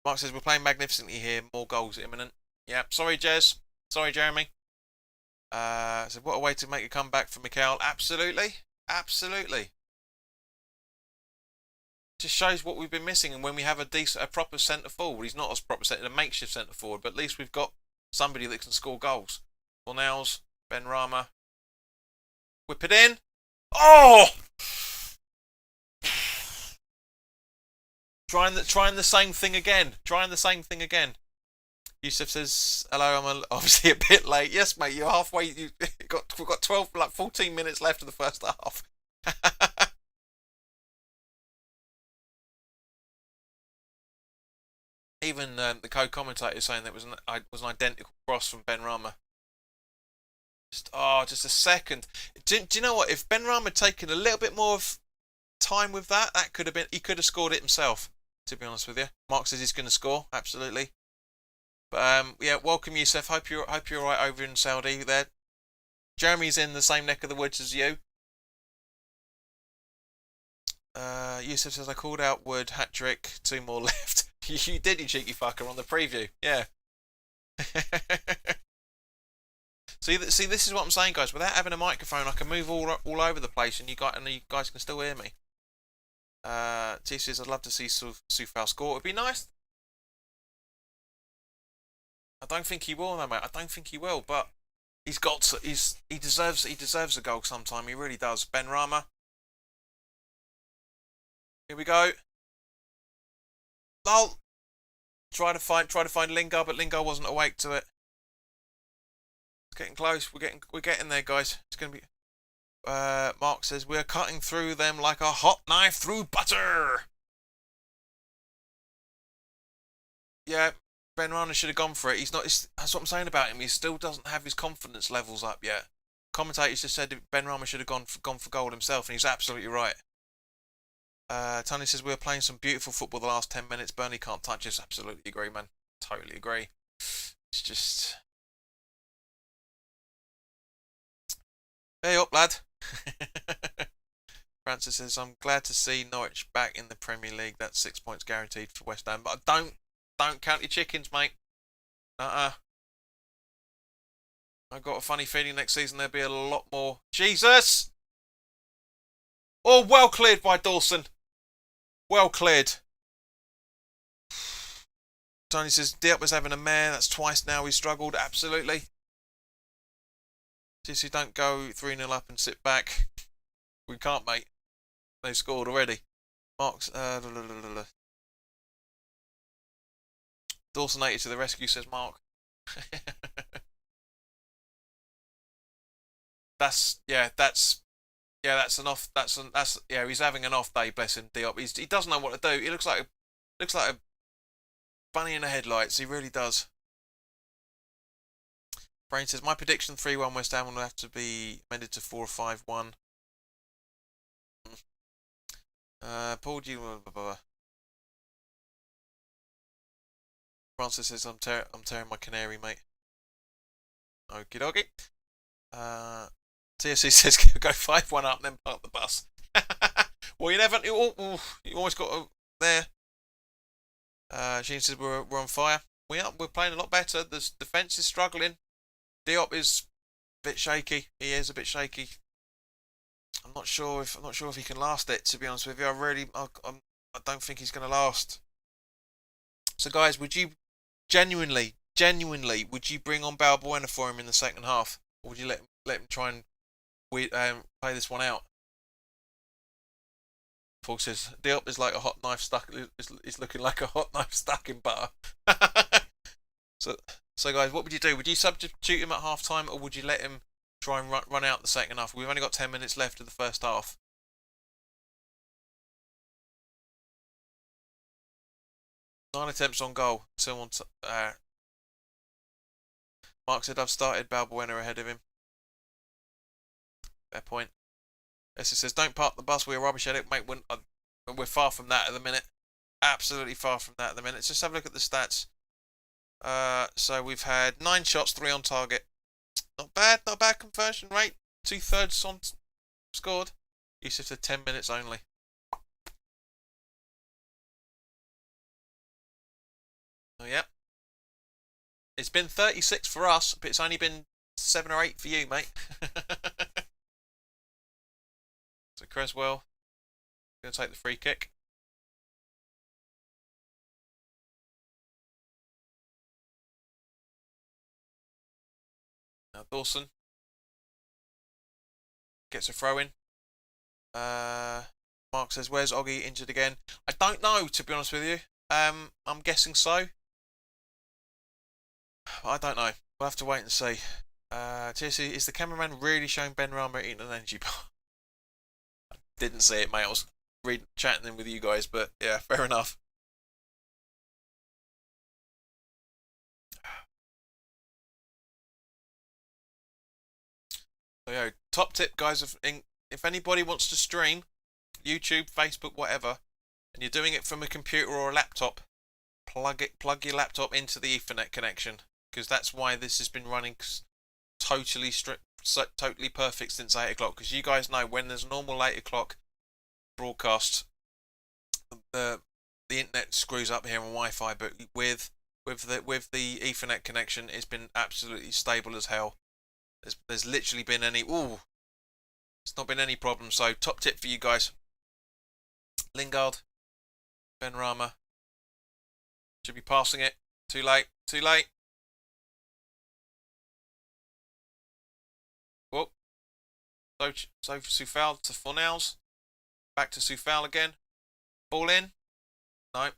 Mark says, we're playing magnificently here. More goals imminent. Yeah, sorry, Jez. Sorry, Jeremy. So what a way to make a comeback for Mikel. Absolutely. Absolutely. Just shows what we've been missing. And when we have a proper centre forward, he's not a proper centre, a makeshift centre forward, but at least we've got somebody that can score goals. Fornals, Benrahma. Whip it in. Oh! Trying the same thing again. Yusuf says, hello, I'm obviously a bit late. Yes, mate, you're halfway. We've got 14 minutes left of the first half. Even the co-commentator is saying that was an identical cross from Benrahma. Just a second. Do you know what? If Benrahma had taken a little bit more of time with that could have been. He could have scored it himself. To be honest with you, Mark says he's going to score. Absolutely. But yeah, welcome Yusuf. Hope you're right over in Saudi there. Jeremy's in the same neck of the woods as you. Yusuf says I called out Wood hat-trick. 2 more left. You did, you cheeky fucker, on the preview. Yeah. See, this is what I'm saying, guys. Without having a microphone, I can move all over the place, and you guys can still hear me. T says I'd love to see Soufal score. It'd be nice. I don't think he will, though, mate. I don't think he will, but he deserves a goal sometime. He really does. Benrahma. Here we go. Lol. Try to find Lingard, but Lingard wasn't awake to it. It's getting close. We're getting there, guys. It's gonna be. Mark says we're cutting through them like a hot knife through butter. Yeah, Benrahma should have gone for it. He's not. That's what I'm saying about him. He still doesn't have his confidence levels up yet. Commentators just said Benrahma should have gone for goal himself, and he's absolutely right. Tony says we're playing some beautiful football the last 10 minutes. Burnley can't touch us. Absolutely agree, man. Totally agree. It's just. Hey up, lad. Francis says, I'm glad to see Norwich back in the Premier League. That's 6 points guaranteed for West Ham. But don't count your chickens, mate. I've got a funny feeling next season there'll be a lot more. Jesus! Oh, well cleared by Dawson. Well cleared. Tony says, Diop was having a mare. That's twice now he's struggled. Absolutely. TC, don't go 3-0 up and sit back. We can't, mate. They've scored already. Mark's... Dawson 80 to the rescue, says Mark. That's he's having an off day, bless him, Diop. He doesn't know what to do. He looks like a bunny in the headlights. He really does. Brain says, my prediction 3-1 West Ham will have to be amended to 4 or 5-1. Paul G. Francis says, I'm tearing my canary, mate. Okie dokie. TSC says, go 5-1 up, then park the bus. Well, you never. You always got to there. Sheen says we're on fire. We're playing a lot better. The defence is struggling. Diop is a bit shaky. He is a bit shaky. I'm not sure if he can last it. To be honest with you, I don't think he's going to last. So, guys, would you genuinely, would you bring on Balbuena for him in the second half, or would you let him try and play this one out? Paul says Diop is like a hot knife stuck. Is looking like a hot knife stuck in butter. So guys, what would you do? Would you substitute him at half time, or would you let him try and run out the second half? We've only got 10 minutes left of the first half. Nine attempts on goal. Mark said I've started Balbuena ahead of him. Fair point. Essie says, don't park the bus, we're rubbish at it, mate. We're far from that at the minute. Absolutely far from that at the minute. Let's just have a look at the stats. So we've had 9 shots, 3 on target. Not bad conversion rate. 2/3 on scored. Yusuf said 10 minutes only. Oh, yeah. It's been 36 for us, but it's only been 7 or 8 for you, mate. So Creswell going to take the free kick. Now Dawson gets a throw in. Mark says, where's Oggy injured again? I don't know, to be honest with you. I'm guessing so. I don't know. We'll have to wait and see. TSC, is the cameraman really showing Ben Rama eating an energy bar? I didn't see it, mate. I was chatting with you guys, but yeah, fair enough. So, yeah, top tip, guys, if anybody wants to stream, YouTube, Facebook, whatever, and you're doing it from a computer or a laptop, plug your laptop into the Ethernet connection, because that's why this has been running totally perfect since 8 o'clock. Because you guys know when there's a normal 8 o'clock broadcast, the internet screws up here on Wi-Fi, but with the Ethernet connection, it's been absolutely stable as hell. There's literally been it's not been any problem. So top tip for you guys: Lingard, Benrahma should be passing it. Too late. Whoop. So Soufal to Fornals. Back to Soufal again. Ball in. No.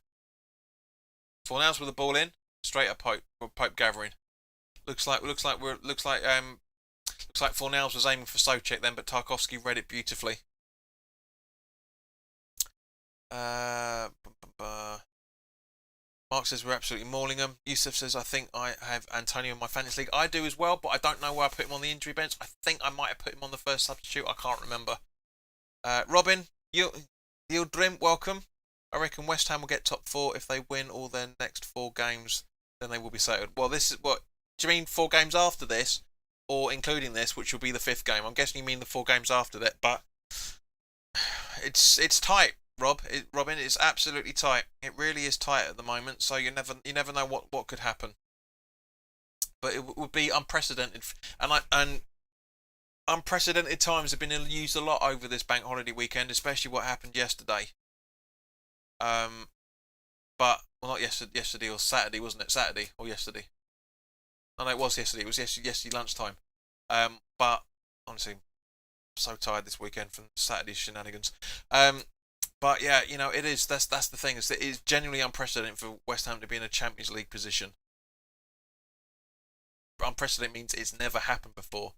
Fornals with the ball in. Straight at Pope. Pope gathering. Looks like Fornals was aiming for Soucek then, but Tarkowski read it beautifully. Mark says we're absolutely mauling them. Yusuf says I think I have Antonio in my fantasy league. I do as well, but I don't know where I put him on the injury bench. I think I might have put him on the first substitute. I can't remember. Robin, you'll dream. Welcome. I reckon West Ham will get top 4 if they win all their next 4 games. Then they will be settled. Well, this is what do you mean? 4 games after this, or including this, which will be the 5th game? I'm guessing you mean the 4 games after that, but it's tight, Robin. It's absolutely tight. It really is tight at the moment. So you never know what could happen. But it would be unprecedented, and unprecedented times have been used a lot over this bank holiday weekend, especially what happened yesterday. Um, but well, not yesterday or Saturday, wasn't it? Saturday or yesterday? No, it was yesterday. It was yesterday lunchtime. But honestly, I'm so tired this weekend from Saturday's shenanigans. But yeah, it is. That's the thing. Is that it is genuinely unprecedented for West Ham to be in a Champions League position. Unprecedented means it's never happened before.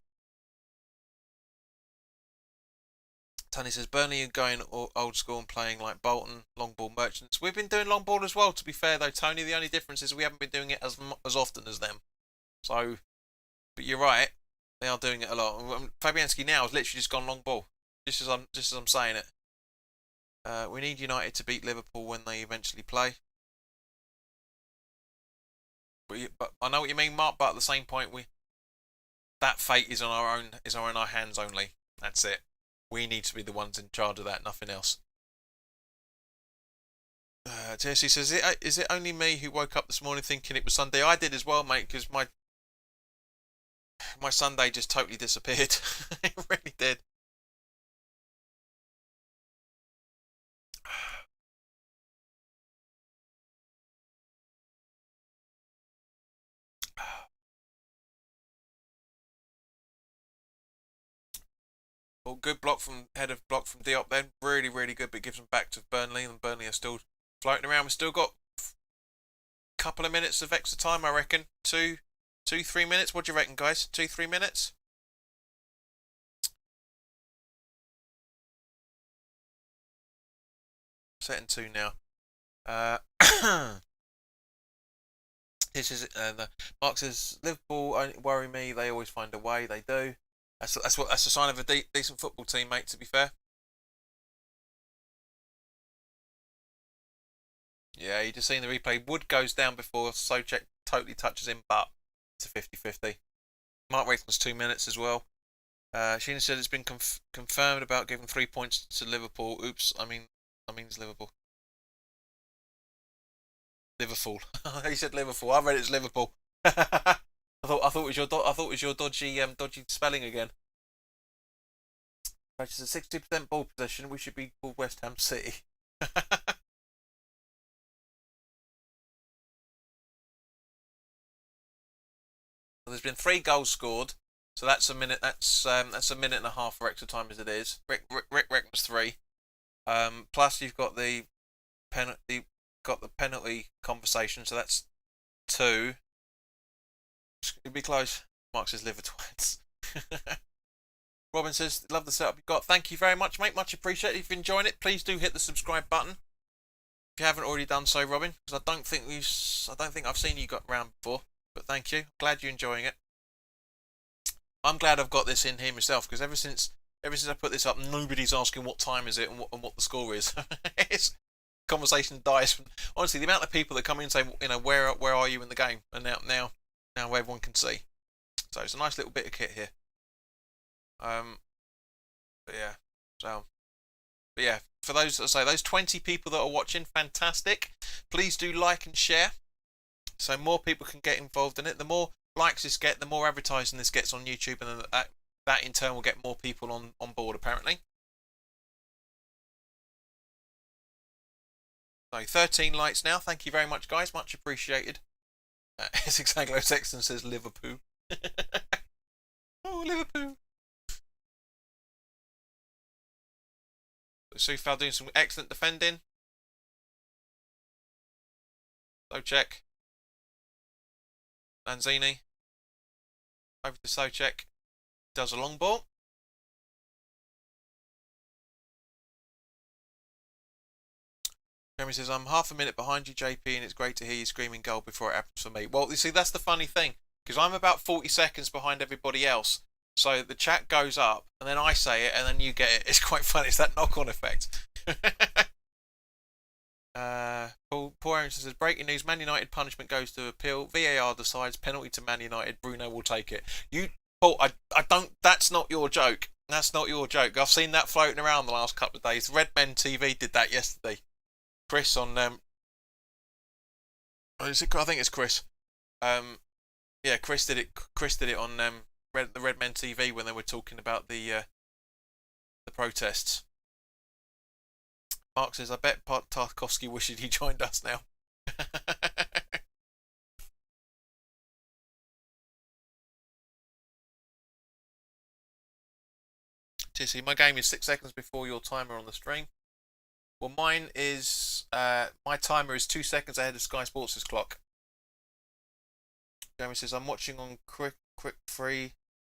Tony says Burnley are going old school and playing like Bolton, long ball merchants. We've been doing long ball as well, to be fair though, Tony. The only difference is we haven't been doing it as often as them. So, but you're right, they are doing it a lot. Fabianski now has literally just gone long ball, just as I'm saying it. We need United to beat Liverpool when they eventually play. But I know what you mean, Mark. But at the same point, that fate is on our hands only. That's it. We need to be the ones in charge of that, nothing else. Jesse says, is it only me who woke up this morning thinking it was Sunday? I did as well, mate, because my Sunday just totally disappeared. It really did. Well, good block from head of block from Diop then. Really, really good, but it gives them back to Burnley, and Burnley are still floating around. We've still got a couple of minutes of extra time, I reckon. 3 minutes. What do you reckon, guys? 3 minutes? Setting 2 now. This is Mark says Liverpool worry me. They always find a way. They do. That's a sign of a decent football team, mate. To be fair. Yeah, you just seen the replay. Wood goes down before Souček totally touches him, but it's a 50-50. Mark Waitman's 2 minutes as well. Sheena said it's been confirmed about giving 3 points to Liverpool. Oops, I mean it's Liverpool. Liverpool. He said Liverpool. I read it as Liverpool. I thought it was your dodgy spelling again. Which is a 60% ball possession. We should be called West Ham City. There's been 3 goals scored, so that's a minute. That's a minute and a half for extra time as it is. Rick was 3. Plus you've got the penalty conversation, so that's 2. It'd be close. Mark says liver twins. Robin says, love the setup you've got. Thank you very much, mate. Much appreciated. If you're enjoying it, please do hit the subscribe button. If you haven't already done so, Robin, because I don't think I've seen you got round before. But thank you. Glad you're enjoying it. I'm glad I've got this in here myself, because ever since I put this up, nobody's asking what time is it and what the score is. Conversation dies. Honestly, the amount of people that come in and say, where are you in the game, and now everyone can see. So it's a nice little bit of kit here. But yeah, for those 20 people that are watching, fantastic. Please do like and share, so more people can get involved in it. The more likes this gets, the more advertising this gets on YouTube, and that in turn will get more people on board, apparently. So 13 likes now. Thank you very much, guys. Much appreciated. Essex Anglo-Saxon says Liverpool. Oh, Liverpool. Soufal doing some excellent defending. Souček. Lanzini. Over to Souček. Does a long ball. Jeremy says, I'm half a minute behind you, JP, and it's great to hear you screaming goal before it happens for me. Well, you see, that's the funny thing, because I'm about 40 seconds behind everybody else. So the chat goes up, and then I say it, and then you get it. It's quite funny. It's that knock-on effect. Paul Aaron says, breaking news, Man United punishment goes to appeal. VAR decides penalty to Man United. Bruno will take it. Paul, I don't, that's not your joke. That's not your joke. I've seen that floating around the last couple of days. Red Men TV did that yesterday. Chris on is it, I think it's Chris. Yeah, Chris did it. Chris did it on the Red Men TV when they were talking about the protests. Mark says, "I bet Tarkovsky wishes he joined us now." TC, my game is 6 seconds before your timer on the stream. Well, mine is my timer is 2 seconds ahead of Sky Sports' clock. Jeremy says, I'm watching on quick free,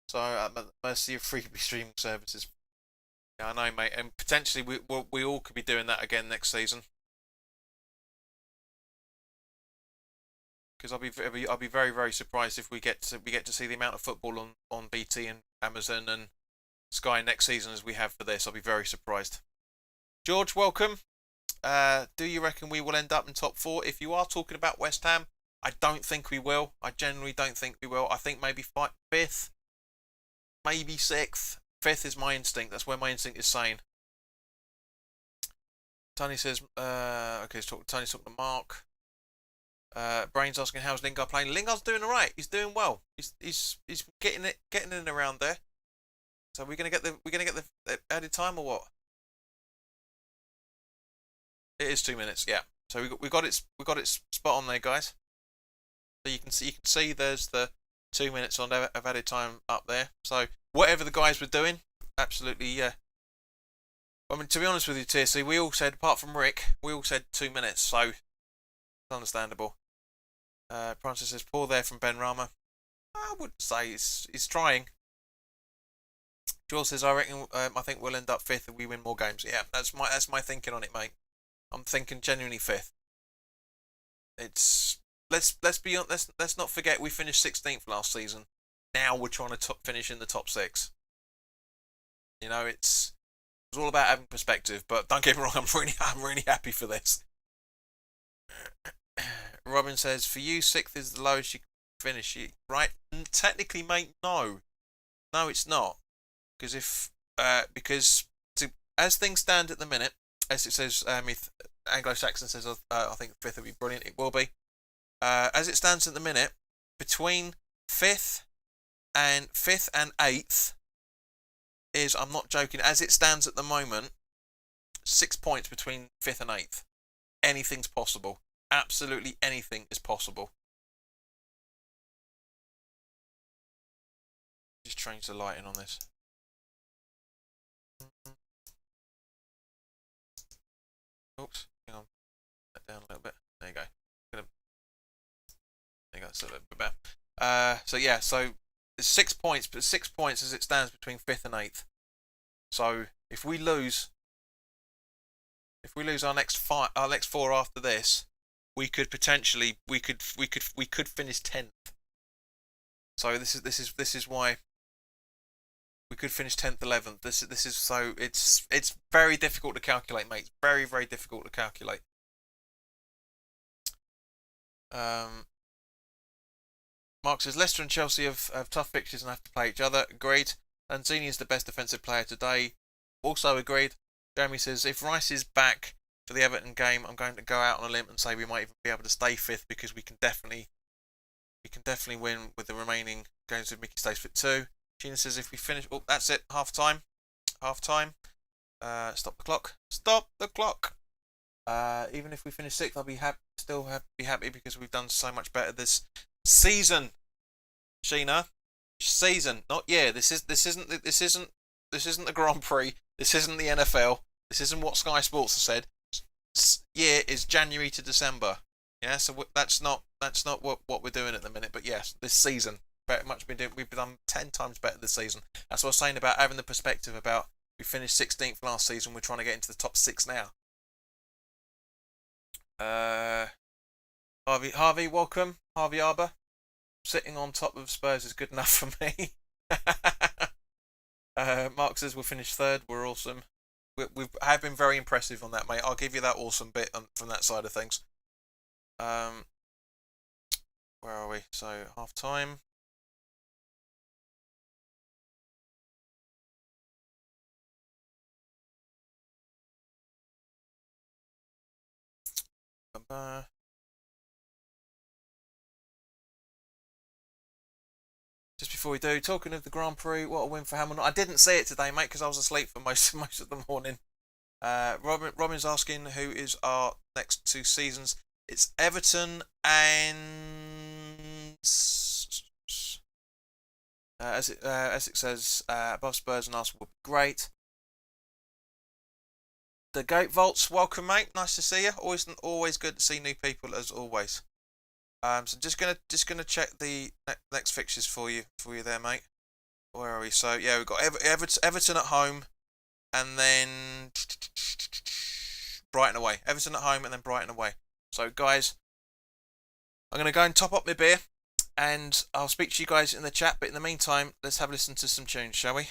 so I'm at the mercy of free streaming services. Yeah, I know, mate, and potentially we all could be doing that again next season. Because I'll be very, very surprised if we get to see the amount of football on BT and Amazon and Sky next season as we have for this. I'll be very surprised. George, welcome. Do you reckon we will end up in top 4? If you are talking about West Ham, I don't think we will. I generally don't think we will. I think maybe 5th, maybe 6th. 5th is my instinct. That's where my instinct is saying. Tony says, okay, Tony's talking to Mark. Brain's asking how's Lingard playing. Lingard's doing alright. He's doing well. He's getting in around there. So we're gonna get the added time or what? It is 2 minutes. Yeah. So we got it spot on there, guys. So you can see there's the 2 minutes of added time up there. So whatever the guys were doing, absolutely, yeah. I mean, to be honest with you, TSC, we all said, apart from Rick, we all said 2 minutes, so it's understandable. Francis says, poor there from Ben Rama. I wouldn't say he's trying. Joel says, I think we'll end up 5th if we win more games. Yeah, that's my thinking on it, mate. I'm thinking genuinely 5th. It's let's be honest. Let's not forget we finished 16th last season. Now we're trying to finish in the top 6. You know, it's all about having perspective. But don't get me wrong, I'm really happy for this. Robin says, for you, 6th is the lowest you can finish. Right? Technically, mate, no, it's not. Because as things stand at the minute, as it says, Anglo-Saxon says, I think 5th will be brilliant. It will be. As it stands at the minute, between 5th and 8th is, I'm not joking, as it stands at the moment, 6 points between 5th and 8th. Anything's possible. Absolutely anything is possible. Just change the lighting on this. Oops, hang on. That down a little bit. There you go. There you go. That's a little bit better. So yeah, so it's 6 points, but 6 points as it stands between 5th and 8th. So if we lose our next 4 after this, we could potentially we could finish 10th. So this is why we could finish 10th, 11th. This is so it's very difficult to calculate, mate. Very, very difficult to calculate. Mark says Leicester and Chelsea have tough fixtures and have to play each other. Agreed. Lanzini is the best defensive player today. Also agreed. Jeremy says if Rice is back for the Everton game, I'm going to go out on a limb and say we might even be able to stay 5th because we can definitely win with the remaining games if Mickey stays fit too. Gina says if we finish, oh, that's it, half time. Stop the clock. Even if we finish 6th, I'll be happy because we've done so much better this season. Sheena, season, not year. This isn't the Grand Prix. This isn't the NFL. This isn't what Sky Sports has said. Year is January to December. Yeah, so that's not what we're doing at the minute. But yes, this season, we've done 10 times better this season. That's what I was saying about having the perspective about we finished 16th last season. We're trying to get into the top 6 now. Harvey, welcome. Harvey Arbor. Sitting on top of Spurs is good enough for me. Mark says we'll finish 3rd. We're awesome. We have been very impressive on that, mate. I'll give you that awesome bit from that side of things. Where are we? So half time. Just before we do, talking of the Grand Prix, what a win for Hamilton. I didn't see it today, mate, because I was asleep for most of the morning. Robin's asking who is our next 2 seasons. It's Everton and as it says, above Spurs and Arsenal would be great. The Gate Vaults, welcome, mate. Nice to see you. Always good to see new people as always. So just gonna check the next fixtures for you there, mate. Where are we? So yeah, we've got Everton at home, and then Brighton away. Everton at home, and then Brighton away. So guys, I'm gonna go and top up my beer, and I'll speak to you guys in the chat. But in the meantime, let's have a listen to some tunes, shall we?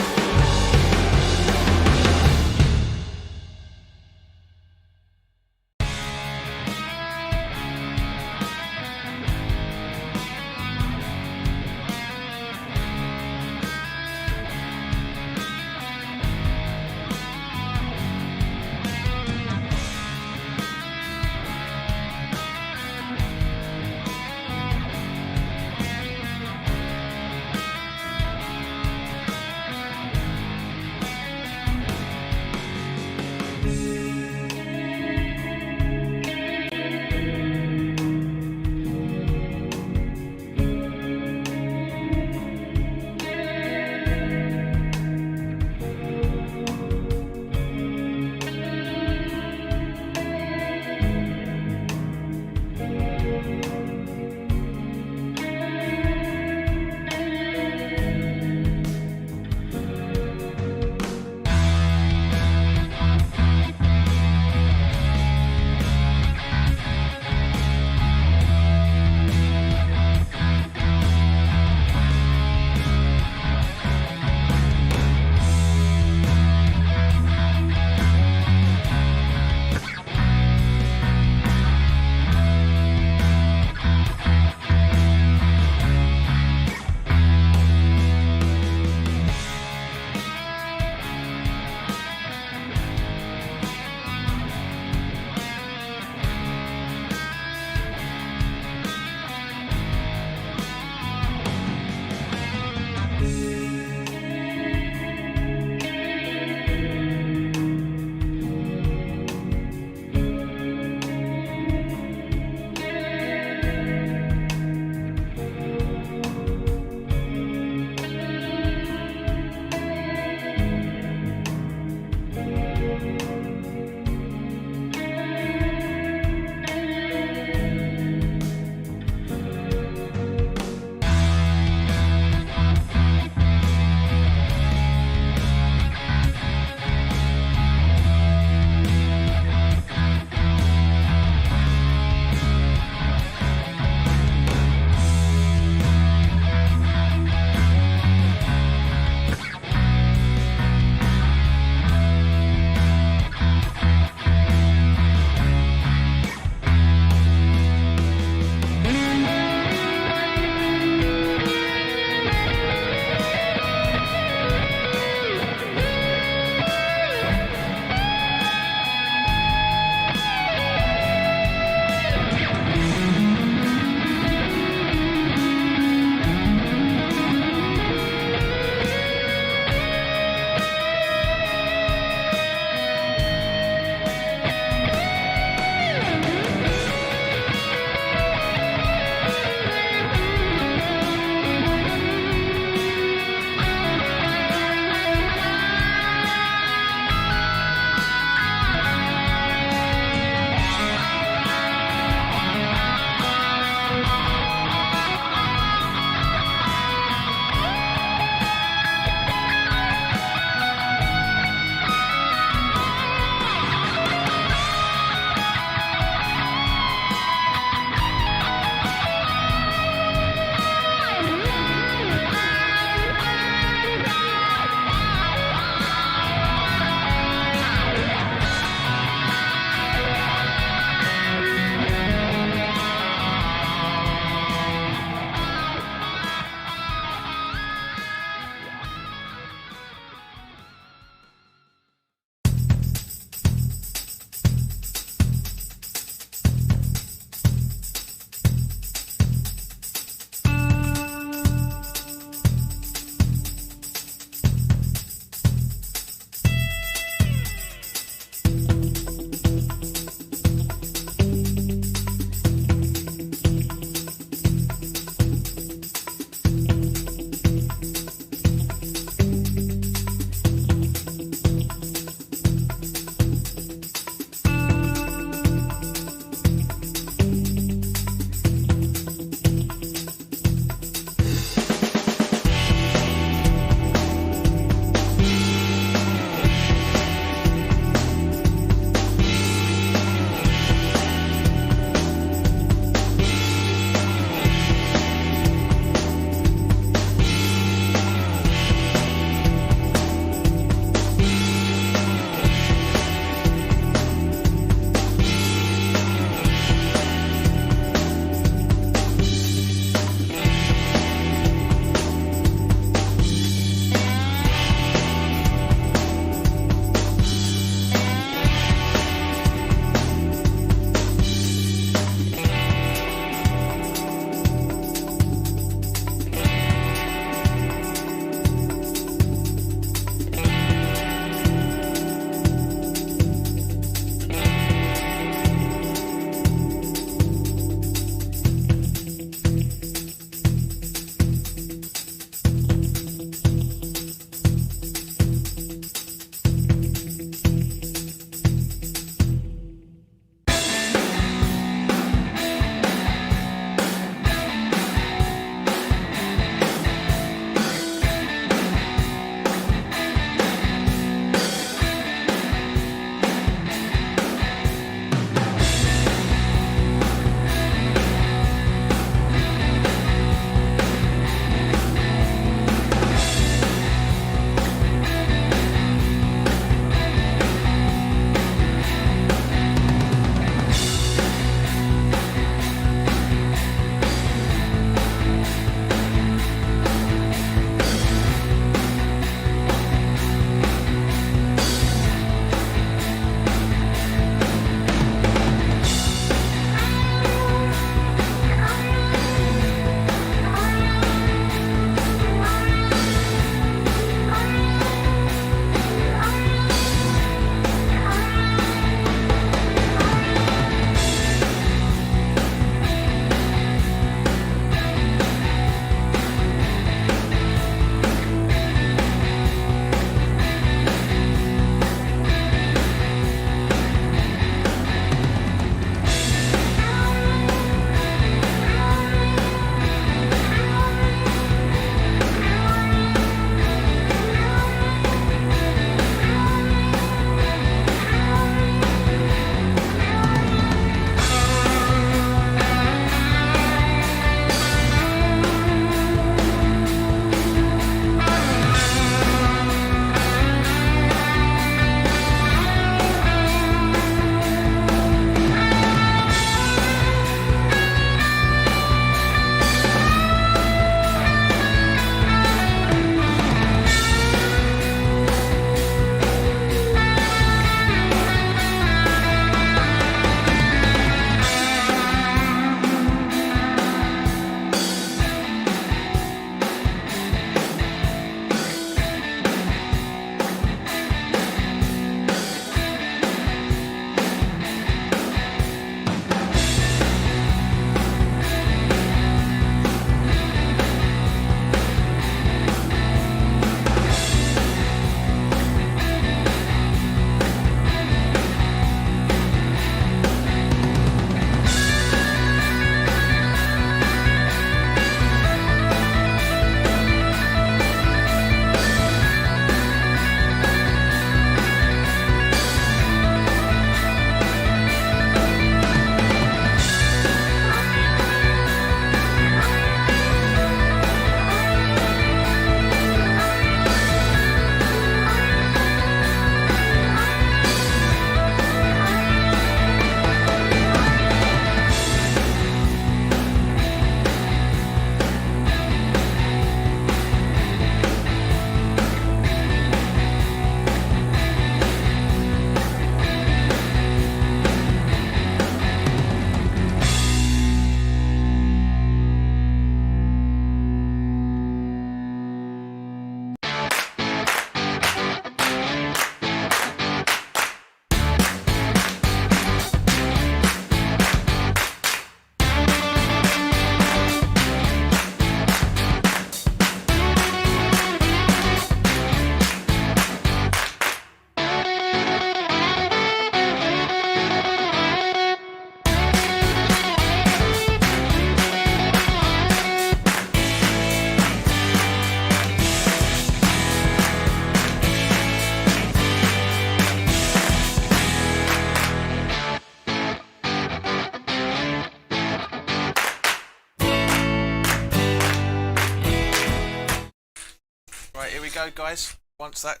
Right, here we go, guys. Once that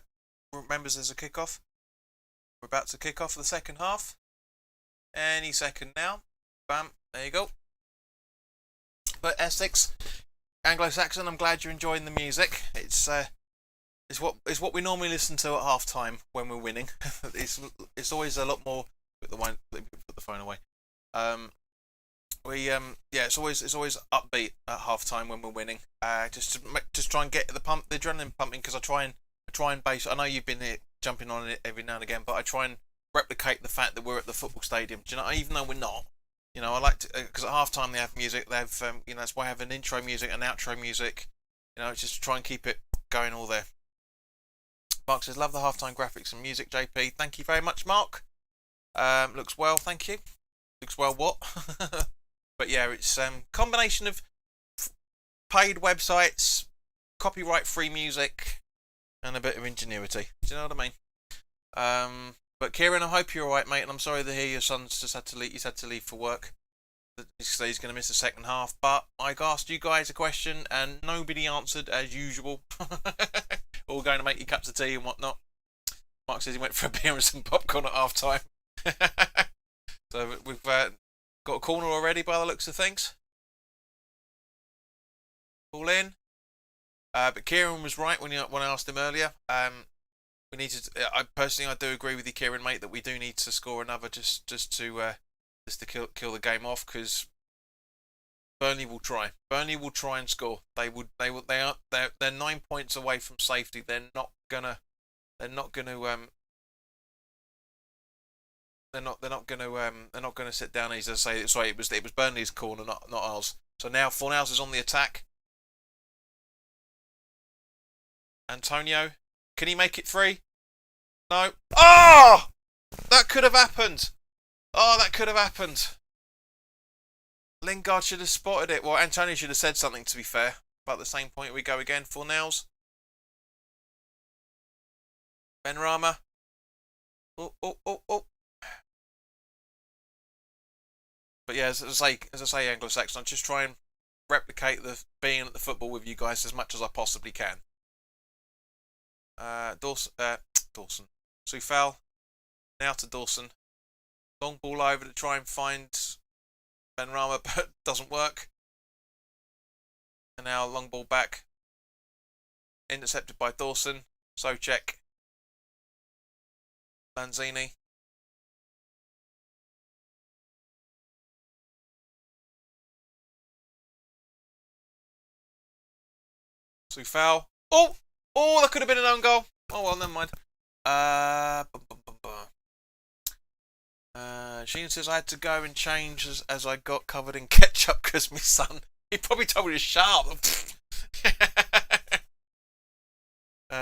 remembers there's a kickoff, we're about to kick off the second half. Any second now. Bam, there you go. But Essex, Anglo-Saxon, I'm glad you're enjoying the music. It's what we normally listen to at half time when we're winning. it's always a lot more. Put the phone away. It's always upbeat at half time when we're winning. Just try and get the adrenaline pumping, because I try and base. I know you've been here jumping on it every now and again, but I try and replicate the fact that we're at the football stadium. Do you know? Even though we're not, I like to, because at half time they have music. They have that's why I have an intro music and outro music. Just to try and keep it going all there. Mark says, love the halftime graphics and music, JP. Thank you very much, Mark. Looks well, thank you. Looks well what? But yeah, it's combination of paid websites, copyright-free music, and a bit of ingenuity. Do you know what I mean? But Kieran, I hope you're alright, mate, and I'm sorry to hear your son's just had to leave. He's had to leave for work. He's going to miss the second half. But I asked you guys a question, and nobody answered as usual. All going to make you cups of tea and whatnot. Mark says he went for a beer and some popcorn at half time. So we've got a corner already by the looks of things. All in. But Kieran was right when I asked him earlier. We need to. I do agree with you, Kieran, mate, that we do need to score another just to kill the game off, because Burnley will try. Burnley will try and score. They're 9 points away from safety. They're not gonna sit down easy. Say, sorry, it was Burnley's corner, not ours. So now Fornals is on the attack. Antonio, can he make it free? No. Oh! That could have happened. Oh, that could have happened. Lingard should have spotted it. Well, Antonio should have said something, to be fair. But at the same point we go again. Fornals. Benrahma. Oh. But yeah, as I say, Anglo-Saxon, I'm just trying to replicate the being at the football with you guys as much as I possibly can. Dawson. Soufal. Now to Dawson. Long ball over to try and find Benrahma, but doesn't work. And now long ball back. Intercepted by Dawson. Soucek. Lanzini. Soufal. Oh, that could have been an own goal. Oh well, never mind. Sheen says I had to go and change as I got covered in ketchup because my son. He probably told me to shut up.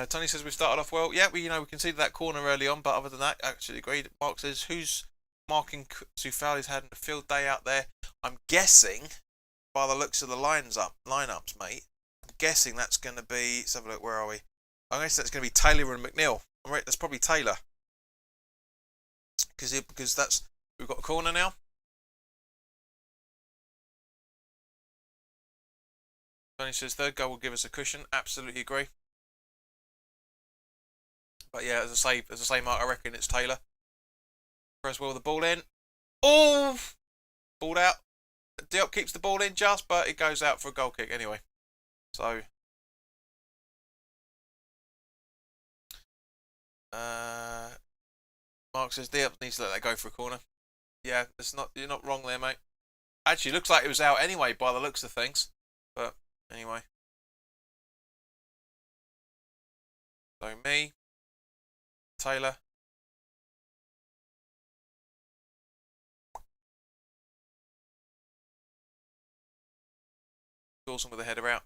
Tony says we started off well. Yeah, we conceded that corner early on, but other than that, actually agreed. Mark says who's marking Soufal? He's had a field day out there. I'm guessing by the looks of the lineups, mate. I'm guessing that's going to be. Let's have a look. Where are we? I guess that's going to be Taylor and McNeil. I'm right. That's probably Taylor. Because that's we've got a corner now. Tony says third goal will give us a cushion. Absolutely agree. But yeah, as I say, Mark, I reckon it's Taylor. Creswell the ball in. Oh, balled out. Diop keeps the ball in just, but it goes out for a goal kick anyway. So, Mark says Diop needs to let that go for a corner. Yeah, you're not wrong there, mate. Actually, looks like it was out anyway by the looks of things. But anyway, so me, Taylor. Dawson with a header out.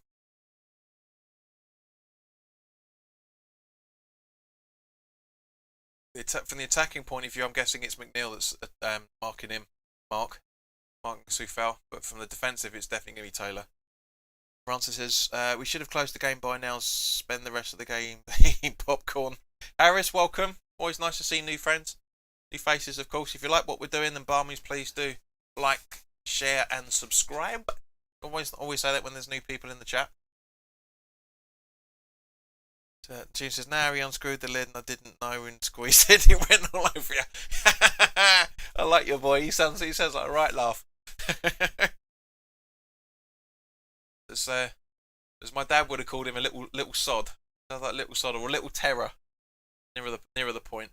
From the attacking point of view, I'm guessing it's McNeil that's marking him. Marking Soufal. But from the defensive, it's definitely going to be Taylor. Francis says, we should have closed the game by now. Spend the rest of the game eating popcorn. Harris, welcome. Always nice to see new friends. New faces, of course. If you like what we're doing, then by means, please do like, share, and subscribe. Always say that when there's new people in the chat. June says, now he unscrewed the lid and I didn't know and squeezed it. It went all over you. I like your boy. He sounds like a right laugh. As my dad would have called him, a little sod. Sounds like little sod or a little terror. Nearer the point.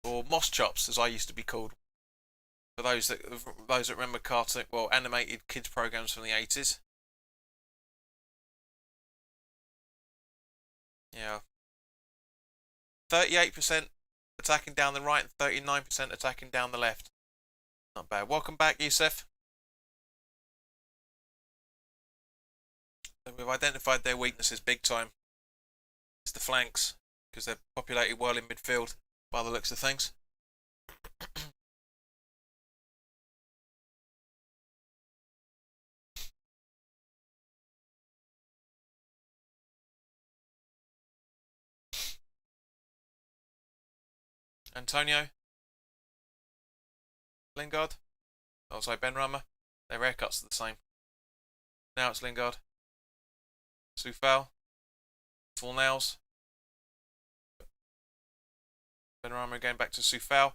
Or moss chops, as I used to be called. For those that remember animated kids programs from the 80s. Yeah. 38% attacking down the right, 39% attacking down the left. Not bad. Welcome back, Yusuf. We've identified their weaknesses big time. It's the flanks, because they're populated well in midfield by the looks of things. Antonio, Lingard, also Benrahma. Their haircuts are the same. Now it's Lingard, Soufal, full nails. Benrahma again back to Soufal.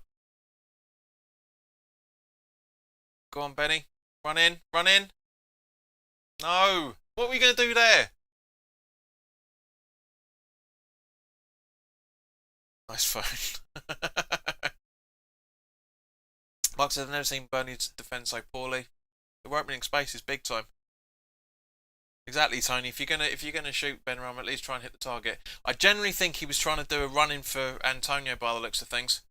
Go on, Benny. Run in. No! What were you going to do there? Nice phone. Mark said, I've never seen Burnley defend so poorly. The opening space is big time. Exactly, Tony. If you're gonna shoot Benrahma, at least try and hit the target. I generally think he was trying to do a run-in for Antonio by the looks of things,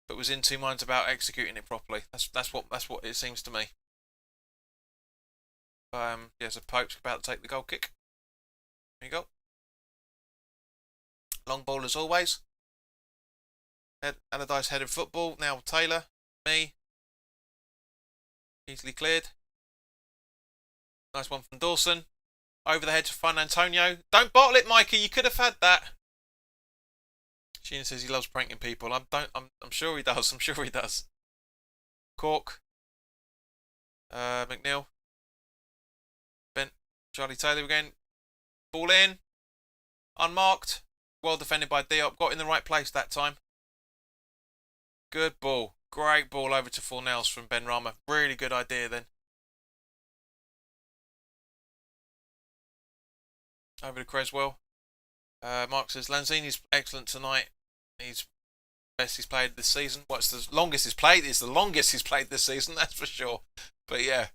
but was in two minds about executing it properly. That's what it seems to me. Yeah, so Pope's about to take the goal kick. There you go. Long ball as always. Allardyce headed football. Now Taylor, me. Easily cleared. Nice one from Dawson. Over the head to find Antonio. Don't bottle it, Mikey. You could have had that. Sheena says he loves pranking people. I'm sure he does. I'm sure he does. Cork. McNeil. Bent. Charlie Taylor again. Ball in. Unmarked. Well defended by Diop. Got in the right place that time. Good ball. Great ball over to Fornells from Benrahma. Really good idea then. Over to Creswell. Mark says Lanzini's excellent tonight. He's best he's played this season. What's the longest he's played? It's the longest he's played this season, that's for sure. But yeah,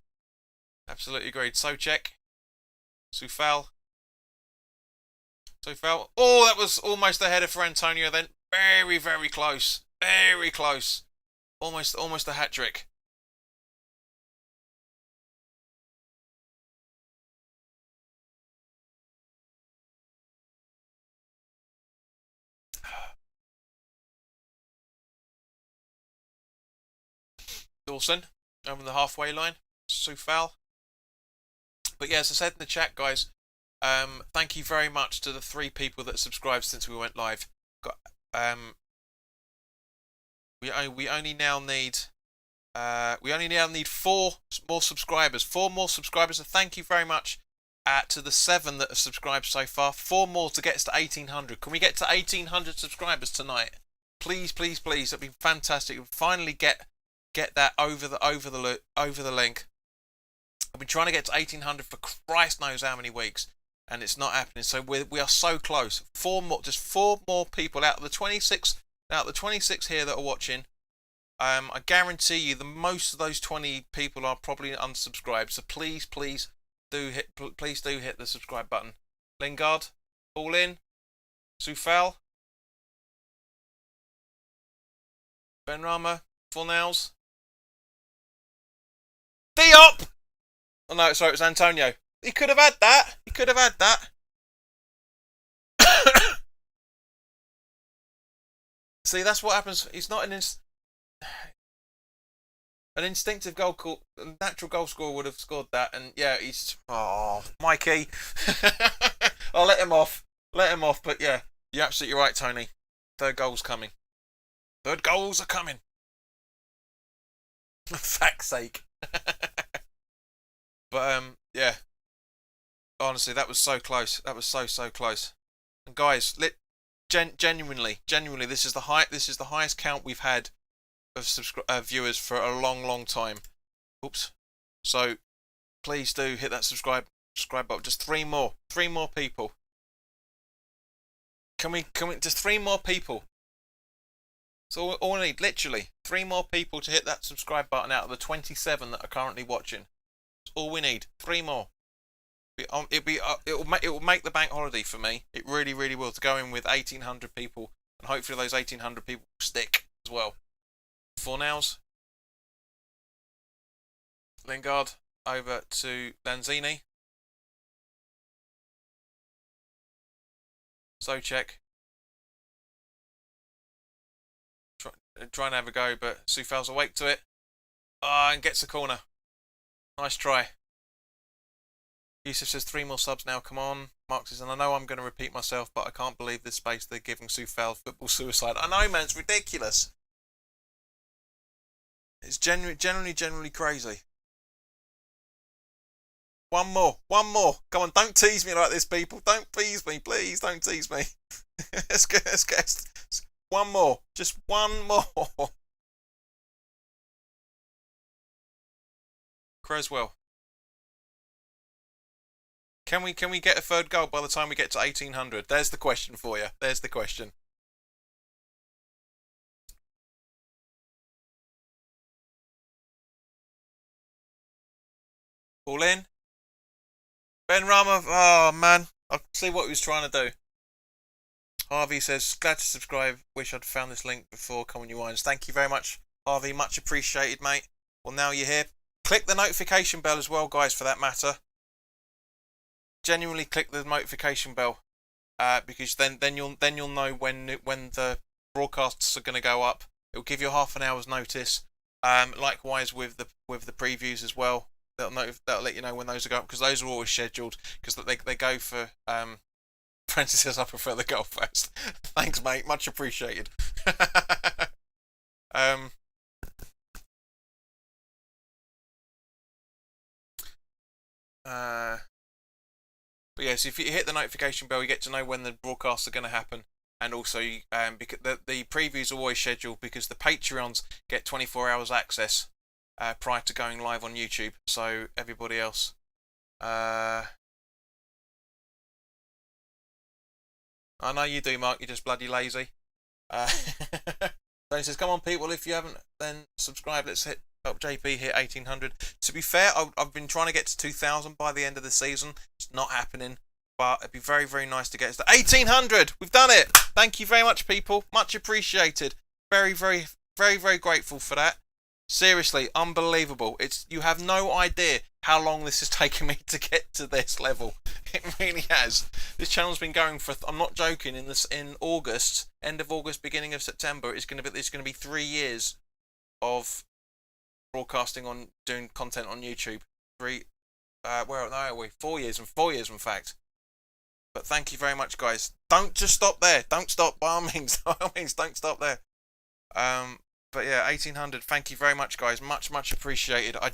absolutely agreed. Socek. Soufal. Oh, that was almost a header for Antonio then. Very, very close. Very close. Almost a hat-trick. Dawson over the halfway line. Soufal. But yeah, as I said in the chat, guys, thank you very much to the 3 people that subscribed since we went live. We only now need 4 more subscribers. 4 more subscribers. So thank you very much to the 7 that have subscribed so far. 4 more to get us to 1800. Can we get to 1800 subscribers tonight? Please, please, please. That'd be fantastic. We'll finally get that over the link. I've been trying to get to 1800 for Christ knows how many weeks, and it's not happening. So we are so close. 4 more, just 4 more people out of the 26. Out of the 26 here that are watching, I guarantee you the most of those 20 people are probably unsubscribed. So please do hit the subscribe button. Lingard, all in. Soufal, Benrahma, Fornells, Diop. Oh no, sorry, it was Antonio. He could have had that. See, that's what happens. He's not an instinctive natural goal scorer would have scored that, and yeah, he's Mikey. I'll let him off. But yeah, you're absolutely right, Tony. 3rd goal's coming. 3rd goals are coming. For fuck's sake. But yeah, honestly, that was so close. That was so close. And guys, genuinely, this is the highest count we've had of viewers for a long time. Oops. So please do hit that subscribe button. Just three more people. Can we just three more people? So all we need, literally, 3 more people to hit that subscribe button out of the 27 that are currently watching. That's all we need. 3 more. It will make the bank holiday for me. It really will, to go in with 1,800 people, and hopefully those 1,800 people will stick as well. Fornals, Lingard over to Lanzini, Socek. Try and have a go, but Soufal's awake to it. And gets the corner. Nice try. Yusuf says 3 more subs now, come on. Mark says, and I know I'm going to repeat myself, but I can't believe this space they're giving Soufal football suicide. I know, man, it's ridiculous. It's generally crazy. One more. Come on, don't tease me like this, people. Don't tease me, please. Don't tease me. Let's get. One more. Just one more. Creswell. Can we get a third goal by the time we get to 1,800? There's the question for you. There's the question. All in. Ben Rama. Oh, man. I see what he was trying to do. Harvey says, glad to subscribe. Wish I'd found this link before. Come on, you wines. Thank you very much, Harvey. Much appreciated, mate. Well, now you're here. Click the notification bell as well, guys, for that matter. Genuinely click the notification bell, because then you'll know when the broadcasts are going to go up. It'll give you half an hour's notice. Likewise with the previews as well. That'll let you know when those are going up, because those are always scheduled, because they go for. Francis says, I prefer the goal first. Thanks, mate. Much appreciated. But yes, if you hit the notification bell, you get to know when the broadcasts are going to happen. And also, because the previews are always scheduled, because the Patreons get 24 hours access prior to going live on YouTube. So everybody else... I know you do, Mark. You're just bloody lazy. So he says, come on, people. If you haven't, then subscribe. Let's help JP hit 1,800. To be fair, I've been trying to get to 2,000 by the end of the season. It's not happening. But it'd be very nice to get us to 1,800. We've done it. Thank you very much, people. Much appreciated. Very grateful for that. Seriously, unbelievable. You have no idea how long this has taken me to get to this level. It really has. This channel's been going for, I'm not joking, in August, end of August, beginning of September, it's going to be 3 years of broadcasting on, doing content on YouTube. 4 years, and 4 years in fact. But thank you very much, guys. Don't just stop there. Don't stop, by all means. By all means, don't stop there. But yeah, 1,800. Thank you very much, guys. Much appreciated. I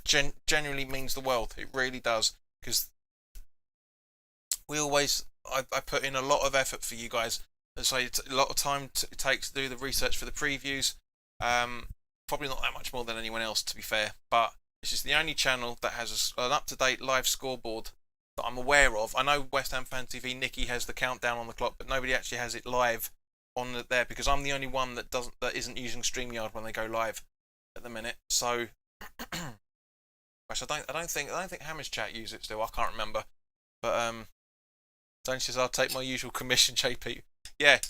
genuinely means the world. It really does, because I put in a lot of effort for you guys. As I say, a lot of time it takes to do the research for the previews. Probably not that much more than anyone else, to be fair. But it's just the only channel that has an up-to-date live scoreboard that I'm aware of. I know West Ham Fan TV, Nikki has the countdown on the clock, but nobody actually has it live on there, because I'm the only one that isn't using StreamYard when they go live at the minute. So, gosh, I don't think Hammers Chat use it still. I can't remember, but Tony says, I'll take my usual commission, JP. Yeah.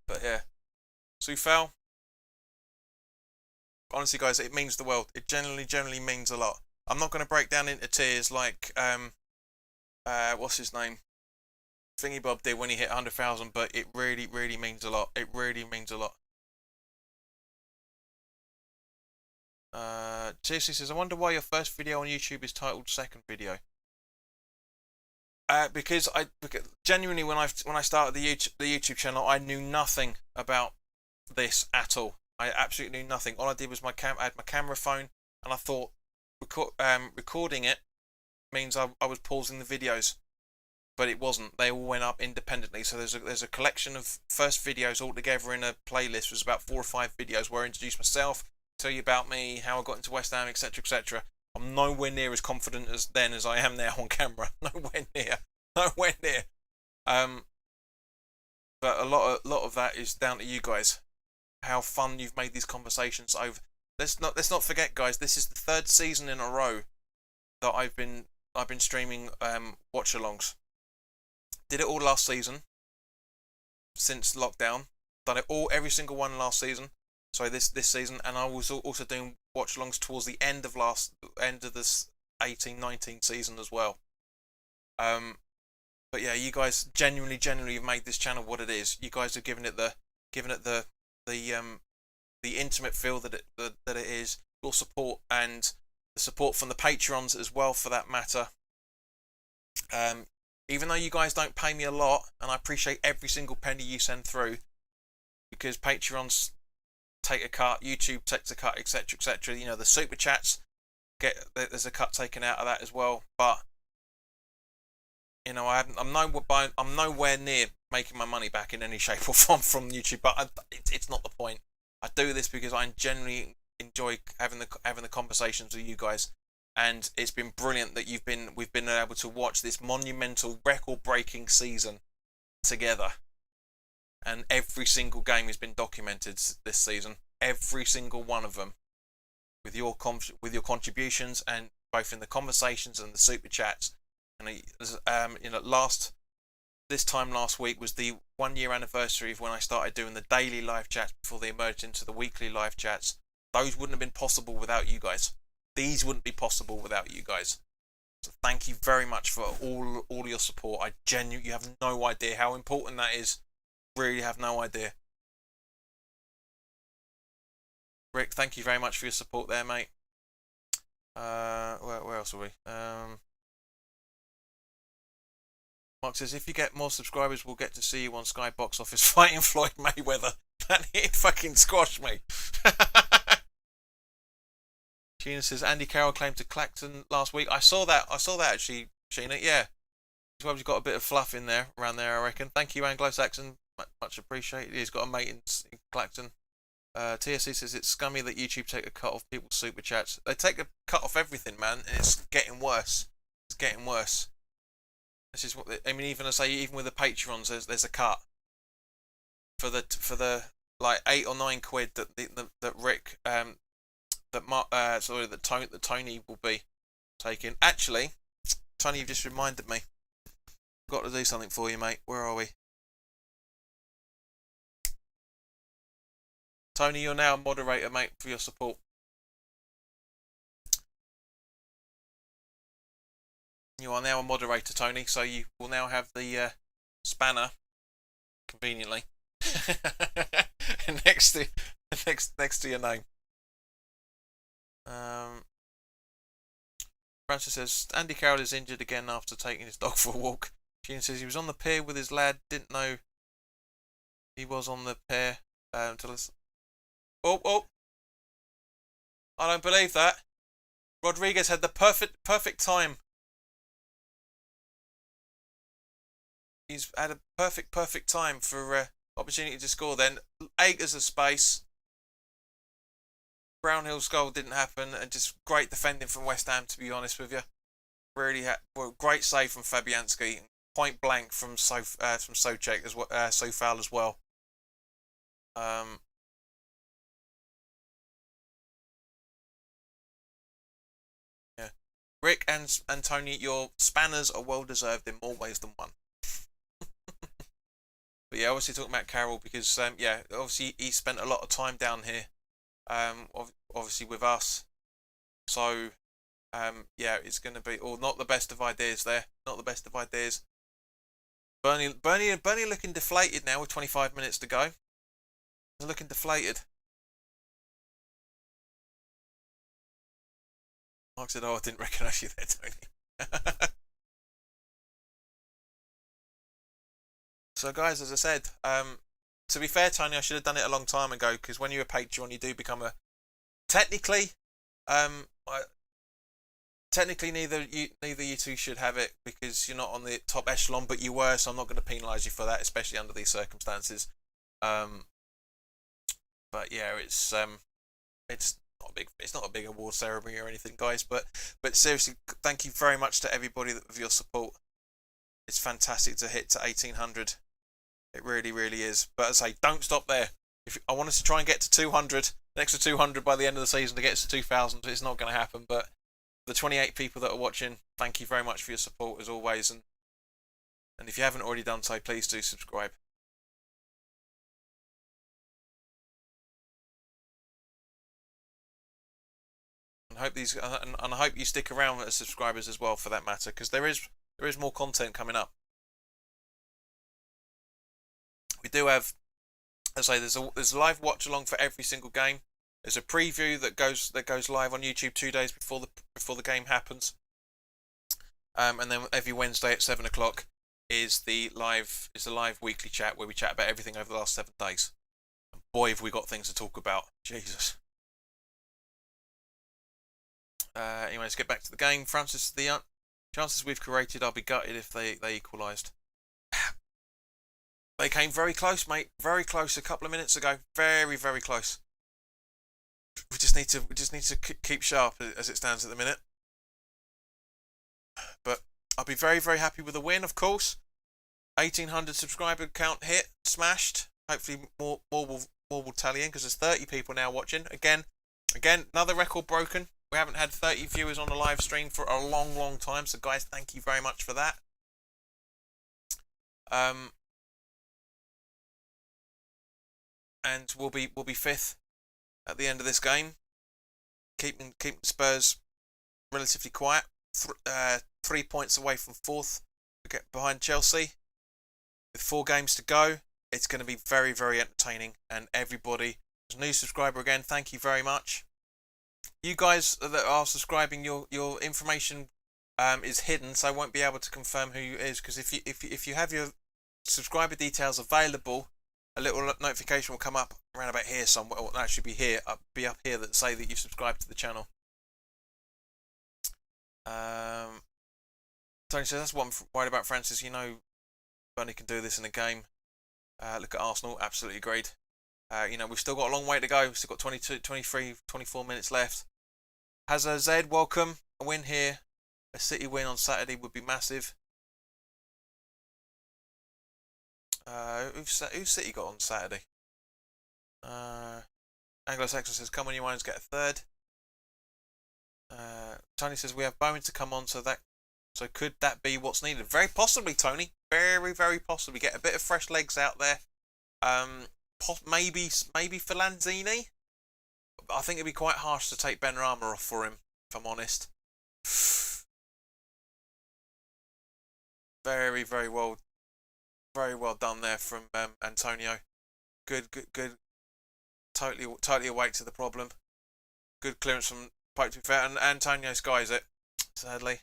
But yeah, Soufal. Honestly, guys, it means the world. It generally means a lot. I'm not going to break down into tears like what's his name, Thingy Bob did when he hit 100,000, but it really means a lot. It really means a lot. TC says, I wonder why your first video on YouTube is titled second video. Because genuinely, when I started the YouTube channel, I knew nothing about this at all. I absolutely knew nothing. All I did was I had my camera phone, and I thought recording it means I was pausing the videos, but it wasn't. They all went up independently. So there's a collection of first videos all together in a playlist. It was about 4 or 5 videos where I introduced myself, tell you about me, how I got into West Ham, etc., etc. I'm nowhere near as confident as I am now on camera. Nowhere near. But a lot of that is down to you guys. How fun you've made these conversations over. Let's not forget, guys. This is the 3rd season in a row that I've been streaming watch-alongs. Did it all last season. Since lockdown, done it all, every single one last season. So this season, and I was also doing watch-alongs towards the end of this 18-19 season as well. But yeah, you guys genuinely have made this channel what it is. You guys have given it the intimate feel that it is. Your support and the support from the Patreons as well, for that matter. Even though you guys don't pay me a lot, and I appreciate every single penny you send through, because Patreons take a cut, YouTube takes a cut, etc., etc. You know, the super chats there's a cut taken out of that as well. But you know, I'm nowhere near making my money back in any shape or form from YouTube. But it's not the point. I do this because I genuinely enjoy having the conversations with you guys, and it's been brilliant that we've been able to watch this monumental, record-breaking season together. And every single game has been documented this season. Every single one of them, with your contributions, and both in the conversations and the super chats. And you know, this time last week was the 1-year anniversary of when I started doing the daily live chats before they merged into the weekly live chats. Those wouldn't have been possible without you guys. These wouldn't be possible without you guys. So thank you very much for all your support. You have no idea how important that is. Really have no idea. Rick, thank you very much for your support there, mate. Where else are we? Mark says, if you get more subscribers, we'll get to see you on Sky Box Office fighting Floyd Mayweather. That hit fucking squashed me. Sheena says, Andy Carroll claimed to Clacton last week. I saw that actually, Sheena. Yeah. Well, you've got a bit of fluff in there, around there, I reckon. Thank you, Anglo-Saxon. Much appreciated. He's got a mate in Clacton. TSC says, it's scummy that YouTube take a cut off people's super chats. They take a cut off everything, man, and it's getting worse. It's getting worse. This is what I mean. Even with the Patreons, there's a cut for the like 8 or 9 quid that Rick that Tony will be taking. Actually, Tony, you've just reminded me. Got to do something for you, mate. Where are we? Tony, you're now a moderator, mate, for your support. You are now a moderator, Tony, so you will now have the spanner, conveniently, next to your name. Francis says, Andy Carroll is injured again after taking his dog for a walk. Gene says he was on the pier with his lad, didn't know he was on the pier until it's... Oh! I don't believe that. Rodriguez had the perfect time. He's had a perfect time for opportunity to score. Then acres of space. Brownhill's goal didn't happen, and just great defending from West Ham, to be honest with you. Really great save from Fabianski, point blank from Souček as well, Soufal as well. Yeah, Rick and Tony, your spanners are well deserved in more ways than one. But yeah, obviously talking about Carroll because yeah, obviously he spent a lot of time down here, obviously with us. So yeah, it's going to be not the best of ideas there. Not the best of ideas. Burnley looking deflated now with 25 minutes to go. They're looking deflated. Mark said, "Oh, I didn't recognise you there, Tony." So guys, as I said, to be fair, Tony, I should have done it a long time ago, because when you're a Patreon, you do become a technically technically neither you two should have it because you're not on the top echelon, but you were, so I'm not going to penalise you for that, especially under these circumstances. But yeah, it's not a big award ceremony or anything, guys. But seriously, thank you very much to everybody for your support. It's fantastic to hit to 1800. It really, really is. But as I say, don't stop there. If I wanted to try and get to 200, an extra 200 by the end of the season to get to 2000, it's not going to happen. But the 28 people that are watching, thank you very much for your support as always. And if you haven't already done so, please do subscribe. And I hope you stick around as subscribers as well, for that matter, because there is more content coming up. We do have, as I say, there's a live watch along for every single game. There's a preview that goes live on YouTube 2 days before the game happens. And then every Wednesday at 7 o'clock is the live weekly chat where we chat about everything over the last 7 days. And boy, have we got things to talk about. Jesus. Anyway, let's get back to the game. Francis, the chances we've created, I'll be gutted if they equalised. They came very close, mate. Very close a couple of minutes ago. Very, very close. We just need to keep sharp as it stands at the minute. But I'll be very, very happy with the win, of course. 1800 subscriber count hit, smashed. Hopefully more will tally in because there's 30 people now watching. Again, another record broken. We haven't had 30 viewers on the live stream for a long, long time. So guys, thank you very much for that. And we'll be 5th at the end of this game. Keeping Spurs relatively quiet. 3 points away from 4th. We get behind Chelsea. With 4 games to go, it's going to be very, very entertaining. And everybody, as a new subscriber again, thank you very much. You guys that are subscribing, your information is hidden, so I won't be able to confirm who you is. Because if you have your subscriber details available, a little notification will come up around about here somewhere. It will actually be up here that say that you've subscribed to the channel. Tony says that's what I'm worried about, Francis. You know, Burnley can do this in a game. Look at Arsenal, absolutely agreed. You know, we've still got a long way to go. We've still got 22, 23, 24 minutes left. Hazard Z, welcome. A win here. A City win on Saturday would be massive. Who's City got on Saturday? Anglo-Saxon says, come on, you ones, get a 3rd. Tony says, we have Bowen to come on, so could that be what's needed? Very possibly, Tony. Very, very possibly. Get a bit of fresh legs out there. Maybe for Lanzini. I think it'd be quite harsh to take Benrahma off for him, if I'm honest. Very, very well done there from Antonio. Good. Totally awake to the problem. Good clearance from Pope, to be fair, and Antonio skies it, sadly.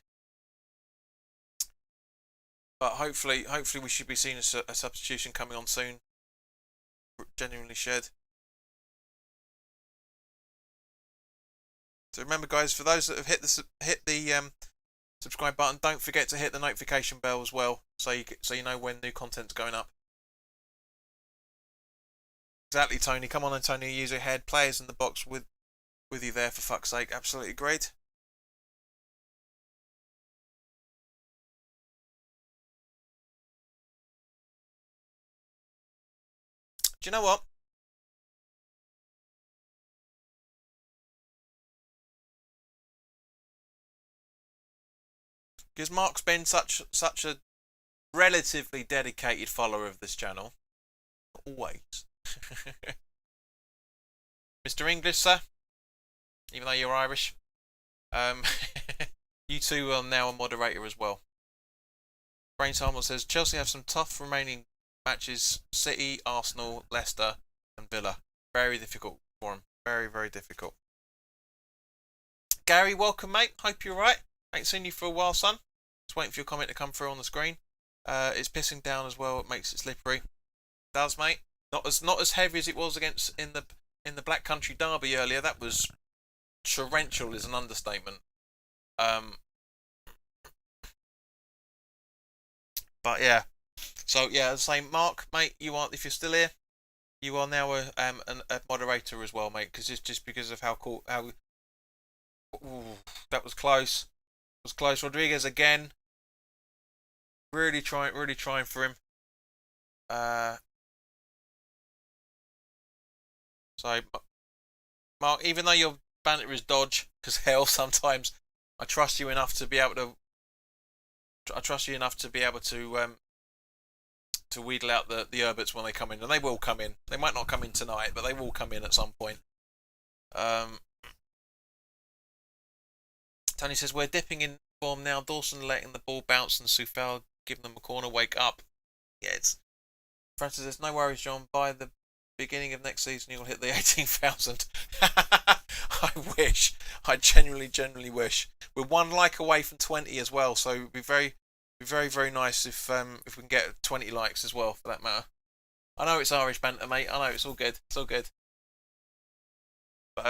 But hopefully we should be seeing a substitution coming on soon. Genuinely should. So remember, guys, for those that have hit the subscribe button, don't forget to hit the notification bell as well, so you know when new content's going up. Exactly, Tony. Come on, Antonio. Use your head. Players in the box with you there, for fuck's sake. Absolutely great. Do you know what? Because Mark's been such a relatively dedicated follower of this channel. Always. Mr. English, sir. Even though you're Irish. You two are now a moderator as well. Brain Salmon says, Chelsea have some tough remaining matches. City, Arsenal, Leicester and Villa. Very difficult for them. Very, very difficult. Gary, welcome, mate. Hope you're right. Ain't seen you for a while, son. Just waiting for your comment to come through on the screen. It's pissing down as well. It makes it slippery. It does, mate. Not as heavy as it was against in the Black Country derby earlier. That was torrential, is an understatement. But yeah, so yeah, as I say, Mark, mate, you are, if you're still here, you are now a moderator as well, mate, because it's just because of how cool, how ooh, that was close. It was close. Rodriguez again, really trying for him. Uh, so Mark, even though your banter is dodge, because hell, sometimes I trust you enough to be able to. I trust you enough to wheedle out the Herberts when they come in, and they will come in. They might not come in tonight, but they will come in at some point. Tony says we're dipping in form now. Dawson letting the ball bounce and Soufal giving them a corner. Wake up. Yeah, it's. Francis says no worries, John. By the beginning of next season, you'll hit the 18,000. I wish. I genuinely wish. We're one like away from 20 as well, so it'd be very nice if we can get 20 likes as well, for that matter. I know it's Irish banter, mate. I know it's all good. It's all good. But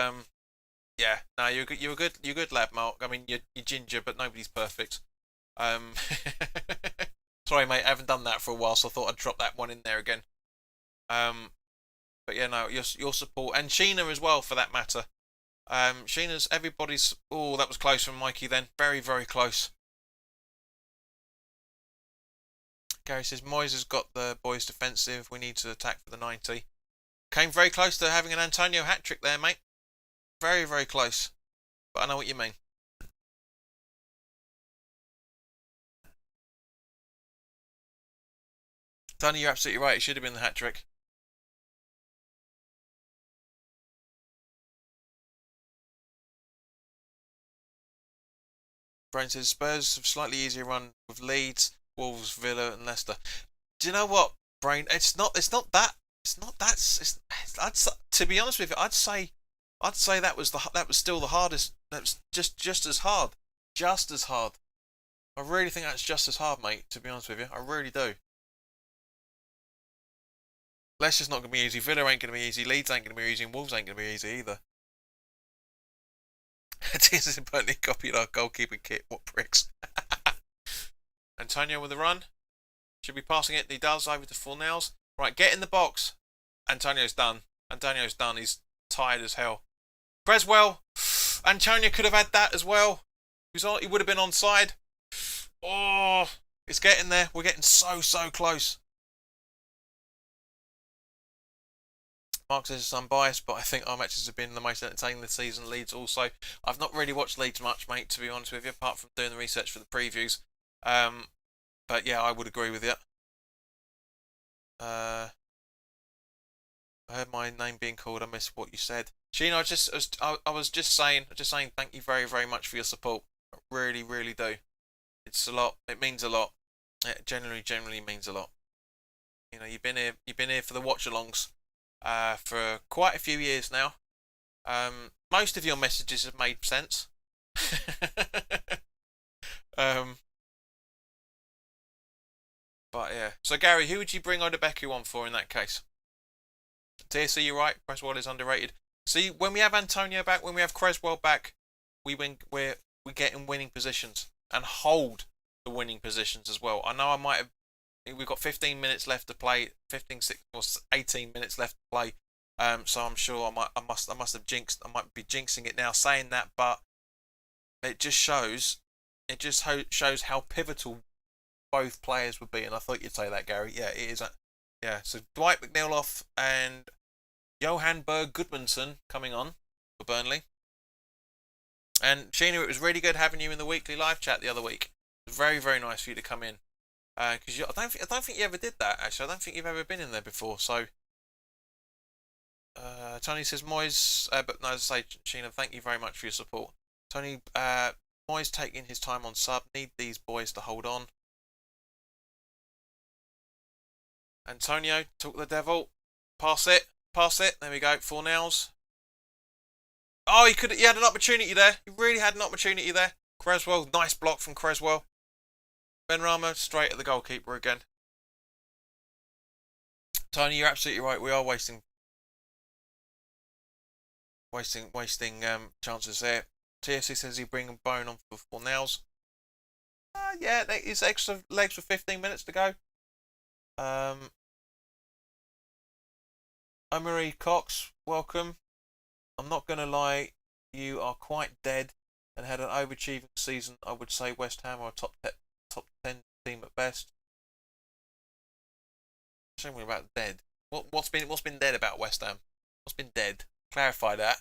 yeah. No, you're a good lad, Mark. I mean, you're ginger, but nobody's perfect. Sorry, mate. I haven't done that for a while, so I thought I'd drop that one in there again. But yeah, no, your support, and Sheena as well, for that matter. Sheena's everybody's. Oh, that was close from Mikey then. Very close. Gary says Moyes has got the boys defensive. We need to attack for the 90. Came very close to having an Antonio hat trick there, mate. Very close. But I know what you mean. Tony, you're absolutely right. It should have been the hat trick. Brain says Spurs have slightly easier run with Leeds, Wolves, Villa, and Leicester. Do you know what, Brain? It's not that. To be honest with you, I'd say that was still the hardest. That was just as hard, just as hard. I really think that's just as hard, mate. To be honest with you, I really do. Leicester's not going to be easy. Villa ain't going to be easy. Leeds ain't going to be easy. And Wolves ain't going to be easy either. Tears is importantly copied our goalkeeper kit. What pricks. Antonio with the run. Should be passing it. He does over to Fornells. Right, get in the box. Antonio's done. He's tired as hell. Creswell. Antonio could have had that as well. He would have been onside. Oh, it's getting there. We're getting so close. Mark says I'm biased, but I think our matches have been the most entertaining this season. Leeds also. I've not really watched Leeds much, mate, to be honest with you, apart from doing the research for the previews. But yeah, I would agree with you. I heard my name being called. I missed what you said. Sheena, I was just saying thank you very much for your support. I really do. It's a lot. It means a lot. It generally means a lot. You know, you've been here for the watch-alongs. For quite a few years now. Most of your messages have made sense. But yeah. So Gary, who would you bring Odebeku on for in that case? TSC, you're right. Creswell is underrated. See, when we have Antonio back, when we have Creswell back, we get in winning positions and hold the winning positions as well. I know I might have. We've got 15 minutes left to play. 18 minutes left to play. So I'm sure I must have jinxed. I might be jinxing it now saying that, but it just shows. It just shows how pivotal both players would be. And I thought you'd say that, Gary. Yeah, it is. Yeah. So Dwight McNeiloff and Johan Berg Goodmanson coming on for Burnley. And Sheena, it was really good having you in the weekly live chat the other week. It was very nice for you to come in. Because I don't think you ever did that. Actually, I don't think you've ever been in there before. So, Tony says Moyes, but no, as I say, Sheena, thank you very much for your support. Tony, Moyes taking his time on sub. Need these boys to hold on. Antonio, talk the devil. Pass it. There we go. Fornells. Oh, he had an opportunity there. He really had an opportunity there. Creswell, nice block from Creswell. Benrahma straight at the goalkeeper again. Tony, you're absolutely right. We are wasting chances there. TSC says he bring Bone on for 4 nails. Yeah, his extra legs with 15 minutes to go. Marie Cox, welcome. I'm not going to lie, you are quite dead and had an overachieving season. I would say West Ham are a top 10 team at best. Something about dead. What's been dead about West Ham? What's been dead? Clarify that.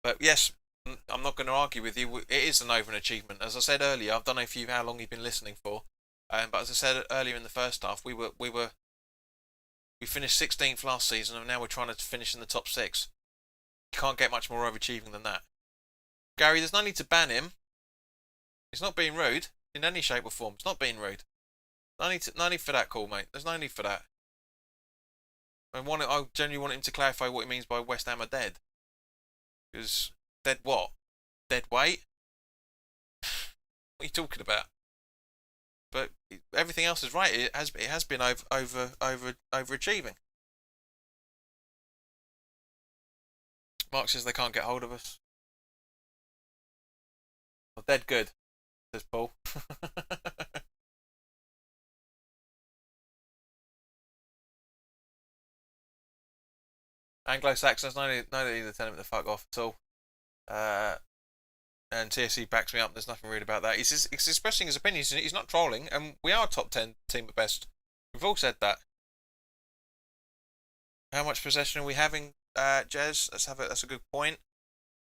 But yes, I'm not going to argue with you. It is an overachievement. As I said earlier, I don't know if how long you've been listening for, but as I said earlier in the first half, we finished 16th last season, and now we're trying to finish in the top 6. You can't get much more overachieving than that. Gary, there's no need to ban him. He's not being rude in any shape or form. It's not being rude. No need for that call, mate. There's no need for that. I genuinely want him to clarify what he means by West Ham are dead. Because dead what? Dead weight? What are you talking about? But everything else is right. It has been overachieving. Mark says they can't get hold of us. Well, dead good, says Paul. Anglo-Saxons, no need to tell him to fuck off at all. And TSC backs me up. There's nothing rude about that. He's expressing his opinions. He's not trolling, and we are a top 10 team at best. We've all said that. How much possession are we having, Jez? That's a good point.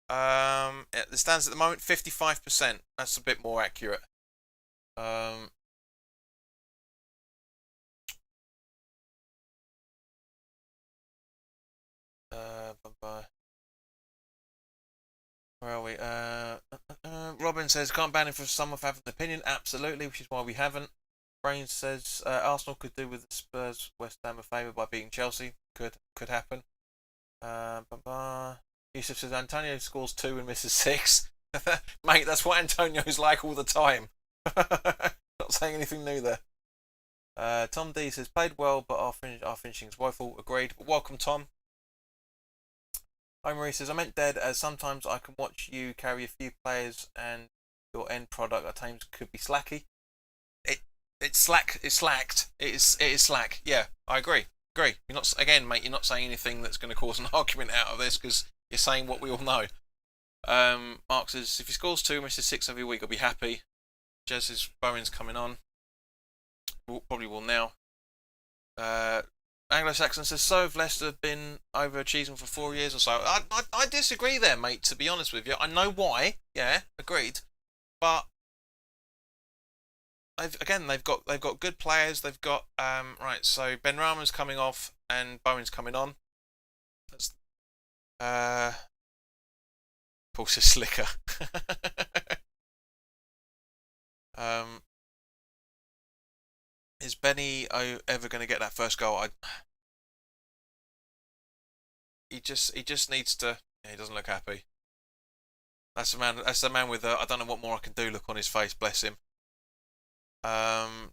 It stands at the moment 55%. That's a bit more accurate. Where are we? Robin says can't ban him for some of having an opinion. Absolutely, which is why we haven't. Brain says Arsenal could do with the Spurs West Ham a favour by beating Chelsea. Could happen. Yusuf says Antonio scores 2 and misses 6. Mate, that's what Antonio's like all the time. Not saying anything new there. Tom D says played well, but our finishing is woeful. Agreed. But welcome, Tom. Marie says I meant dead, as sometimes I can watch you carry a few players and your end product at times could be slacky. It's slacked. It is slack. Yeah, I agree. You're not, again, mate. You're not saying anything that's going to cause an argument out of this because you're saying what we all know. Mark says if he scores 2, misses 6 every week, I'll be happy. Jez says Bowen's coming on. Probably will now. Anglo-Saxon says so have Leicester been overachieving for 4 years or so. I disagree there, mate. To be honest with you, I know why. Yeah, agreed. But they've got good players. They've got right. So Ben Rama's coming off and Bowen's coming on. That's Paul says slicker. Is Benny ever going to get that first goal? He just needs to. Yeah, he doesn't look happy. That's the man with I don't know what more I can do look on his face. Bless him.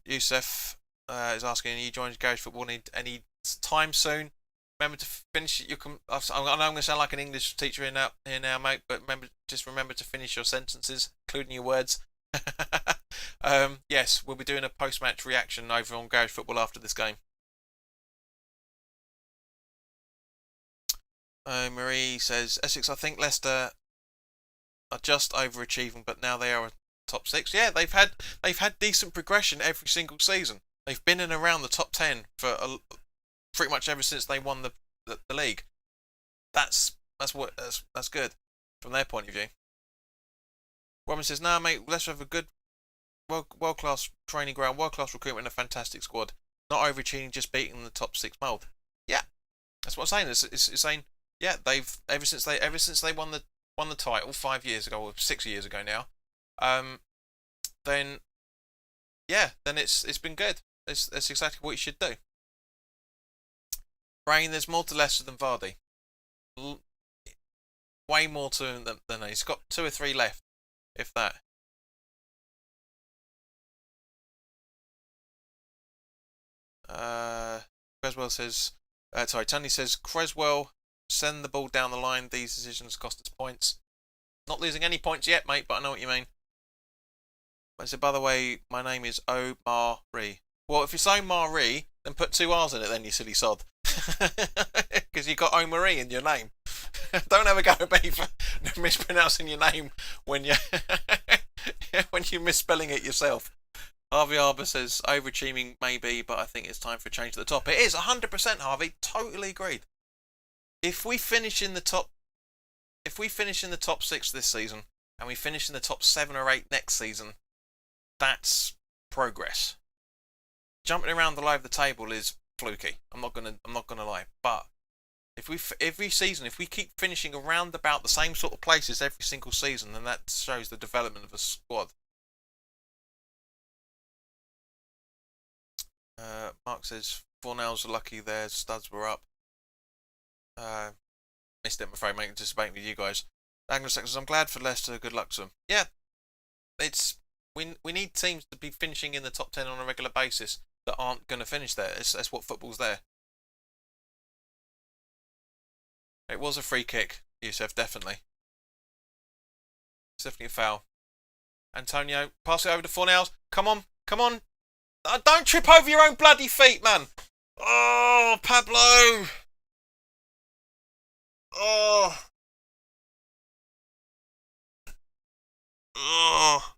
Yusuf is asking, are you joining Garage Football any time soon? Remember to finish. I know I'm going to sound like an English teacher here now, mate. But remember to finish your sentences, including your words. Yes, we'll be doing a post-match reaction over on Garage Football after this game. Marie says Essex. I think Leicester are just overachieving, but now they are a top 6. Yeah, they've had decent progression every single season. They've been in around the top 10 for pretty much ever since they won the league. That's good from their point of view. Robin says, "Nah, mate. Leicester have a good, world class training ground, world class recruitment, and a fantastic squad. Not overachieving, just beating the top 6 mould." Yeah, that's what I'm saying. It's saying, yeah, they've ever since they won the title 5 years ago or 6 years ago now. Then it's been good. That's exactly what you should do. Brain, there's more to Leicester than Vardy. Way more to him than he's got 2 or 3 left, if that. Creswell says, Tony says, Creswell, send the ball down the line. These decisions cost us points. Not losing any points yet, mate, but I know what you mean. I said, by the way, my name is Omari. Well, if it's Omari, then put 2 R's in it then, you silly sod. Because you got Omari in your name. Don't ever go at me for mispronouncing your name when you when you're misspelling it yourself. Harvey Arbor says, overachieving maybe, but I think it's time for a change at the top. It is 100%, Harvey. Totally agreed. If we finish in the top 6 this season, and we finish in the top 7 or 8 next season, that's progress. Jumping around the low of the table is fluky. I'm not gonna lie. But every season, if we keep finishing around about the same sort of places every single season, then that shows the development of a squad. Mark says, Fornells are lucky their studs were up. Missed it, I'm afraid, mate. Just debating with you guys. Anglo-Saxons, I'm glad for Leicester. Good luck to them. Yeah, we need teams to be finishing in the top 10 on a regular basis that aren't going to finish there. That's what football's there. It was a free kick, Youssef, definitely. It's definitely a foul. Antonio, pass it over to Fornells. Come on, come on. Don't trip over your own bloody feet, man. Oh, Pablo. Oh. Oh.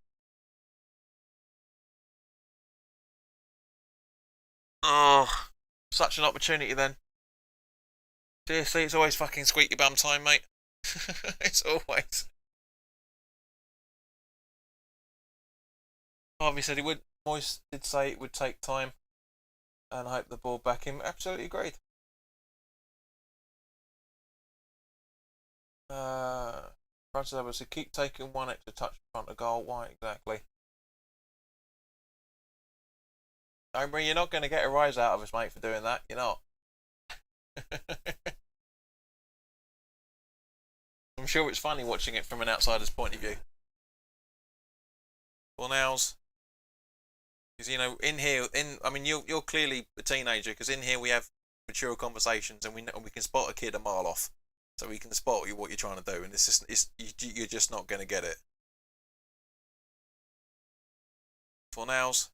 Oh. Such an opportunity then. Seriously, it's always fucking squeaky bum time, mate. It's always. Harvey said he would. Moyes did say it would take time, and I hope the ball back in. Absolutely agreed. Francis Edwards said, keep taking one extra touch in front of goal. Why exactly? Omri, you're not going to get a rise out of us, mate, for doing that. You're not. I'm sure it's funny watching it from an outsider's point of view. Well, now's. Because, you know, in here, I mean, you're clearly a teenager, because in here we have mature conversations, and we can spot a kid a mile off, so we can spot what you're trying to do, and you're just not going to get it. Fornells,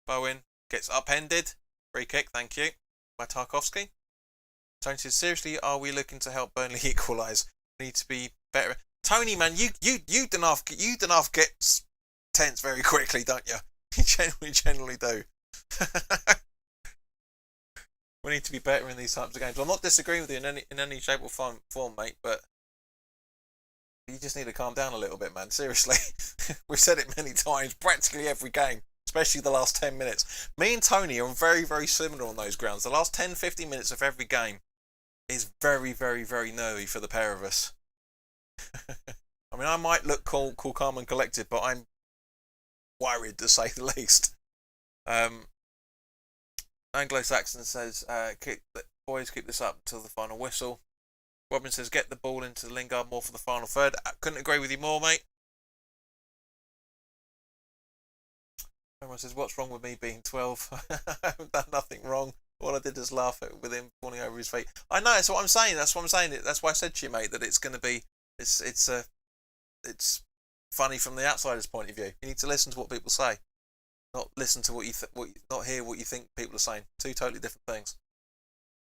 Bowen gets upended, free kick, thank you, by Tarkovsky. Tony says, seriously, are we looking to help Burnley equalise? We need to be better. Tony, man, you don't half get tense very quickly, don't you? You generally do. We need to be better in these types of games. I'm not disagreeing with you in any shape or form, mate, but you just need to calm down a little bit, man. Seriously. We've said it many times, practically every game, especially the last 10 minutes. Me and Tony are very, very similar on those grounds. The last 10-15 minutes of every game is very, very, very nervy for the pair of us. I mean, I might look cool, calm and collected, but I'm worried, to say the least. Anglo-Saxon says, boys, keep this up until the final whistle. Robin says, get the ball into Lingard more for the final third. I couldn't agree with you more, mate. Everyone says, what's wrong with me being 12? I haven't done nothing wrong. All I did is laugh with him falling over his feet. I know, that's what I'm saying. That's why I said to you, mate, that it's going to be, it's funny from the outsider's point of view. You need to listen to what people say, not listen to not hear what you think people are saying. Two totally different things.